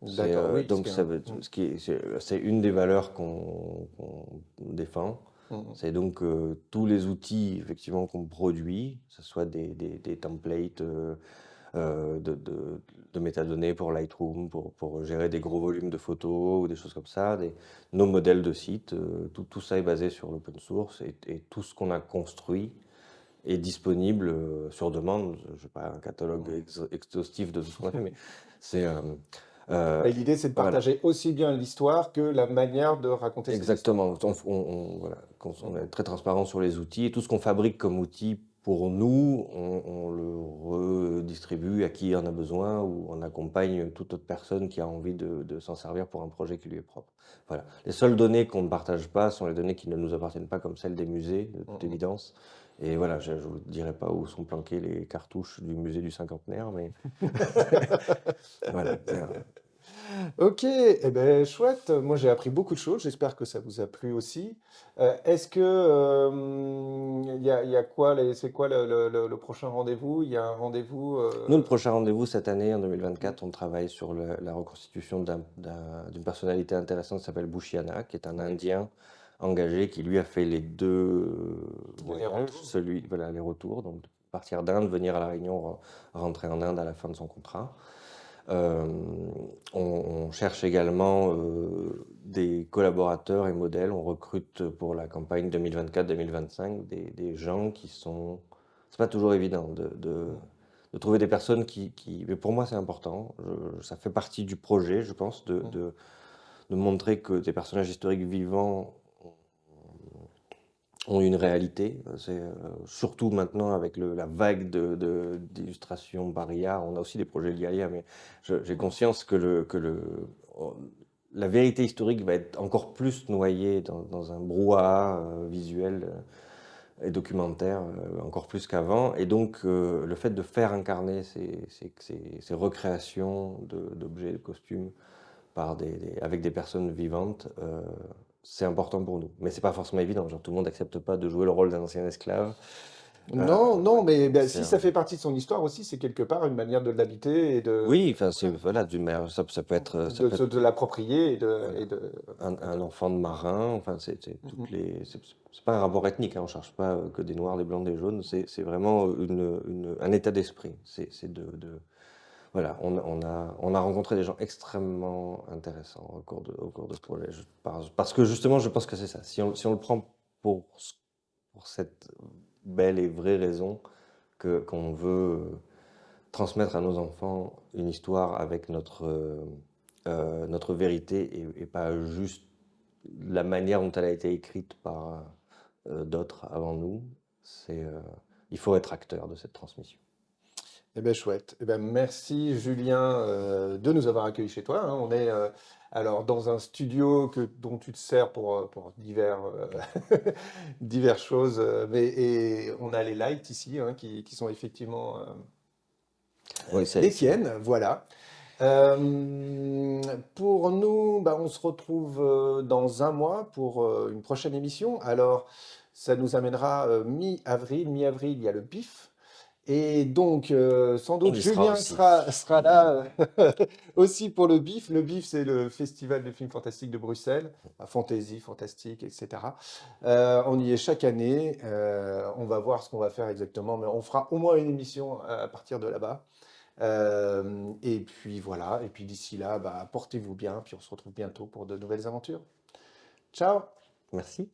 D'accord, oui, ce Donc, qui est ça un... veut, ce qui est, c'est une des valeurs qu'on défend. Mm. C'est donc tous les outils effectivement qu'on produit, que ce soit des templates de métadonnées pour Lightroom, pour gérer des gros volumes de photos ou des choses comme ça, nos modèles de sites, tout ça est basé sur l'open source et tout ce qu'on a construit est disponible sur demande. Je n'ai pas un catalogue exhaustif de tout ce qu'on a fait, mais c'est euh, Et l'idée, c'est de voilà. partager aussi bien l'histoire que la manière de raconter cette histoire, Exactement. quoi. Voilà, on est Mhm. très transparent sur les outils et tout ce qu'on fabrique comme outil pour nous, on le redistribue à qui en a besoin ou on accompagne toute autre personne qui a envie de s'en servir pour un projet qui lui est propre. Voilà. Les seules données qu'on ne partage pas sont les données qui ne nous appartiennent pas, comme celles des musées, de toute Mhm. évidence. Et voilà, je ne vous dirai pas où sont planquées les cartouches du musée du cinquantenaire, mais voilà. Ok, eh ben, chouette. Moi, j'ai appris beaucoup de choses. J'espère que ça vous a plu aussi. Est-ce que il y a quoi c'est quoi le prochain rendez-vous? Il y a un rendez-vous Nous, le prochain rendez-vous cette année, en hmm, 2024, on travaille sur la reconstitution d'une personnalité intéressante qui s'appelle Bushiana, qui est un oui, Indien engagé qui, lui, a fait les deux les voyages, retours. voilà, les retours, donc partir d'Inde, venir à La Réunion, rentrer en Inde à la fin de son contrat. Euh, on cherche également des collaborateurs et modèles. On recrute pour la campagne 2024-2025 des gens qui sont... C'est pas toujours évident Hmm, de trouver des personnes Mais pour moi, c'est important. Ça fait partie du projet, je pense, hmm. de montrer que des personnages historiques vivants ont une réalité. Surtout maintenant avec la vague d'illustrations Barilla. On a aussi des projets liés à l'IA, mais j'ai conscience la vérité historique va être encore plus noyée dans un brouhaha visuel et documentaire, encore plus qu'avant. Et donc, le fait de faire incarner ces recréations d'objets, de costumes avec des personnes vivantes, c'est important pour nous. Mais c'est pas forcément évident. Genre, tout le monde n'accepte pas de jouer le rôle d'un ancien esclave. Euh, Non, non, mais ben, c'est si ça un- fait partie de son histoire aussi, c'est quelque part une manière de l'habiter et Oui, enfin, c'est, voilà, voilà, ça peut être, de l'approprier voilà, un voilà. enfant de marin. Enfin, c'est toutes Mhm. les, c'est pas un rapport ethnique, hein, on cherche pas que des noirs, des blancs, des jaunes. C'est vraiment un état d'esprit. C'est voilà, on a rencontré des gens extrêmement intéressants au cours de ce projet. Parce que justement, je pense que c'est ça. Si on le prend pour, pour cette belle et vraie raison qu'on veut transmettre à nos enfants une histoire avec notre vérité et pas juste la manière dont elle a été écrite par d'autres avant nous, il faut être acteur de cette transmission. Eh ben chouette. Eh ben merci Julien de nous avoir accueillis chez toi, hein. On est alors dans un studio dont tu te sers pour diverses choses, et on a les lights ici, hein, qui sont effectivement Oui, les tiennes, voilà. Pour nous, bah, on se retrouve dans un mois pour une prochaine émission. Alors, ça nous amènera mi-avril. Mi-avril, il y a le BIF. Et donc, sans on doute, y sera Julien aussi. sera là aussi pour le BIF. Le BIF, c'est le Festival de films fantastiques de Bruxelles, fantasy, fantastique, etc. On y est chaque année. On va voir ce qu'on va faire exactement, mais on fera au moins une émission à partir de là-bas. Et puis voilà, et puis d'ici là, bah, portez-vous bien, puis on se retrouve bientôt pour de nouvelles aventures. Ciao! Merci.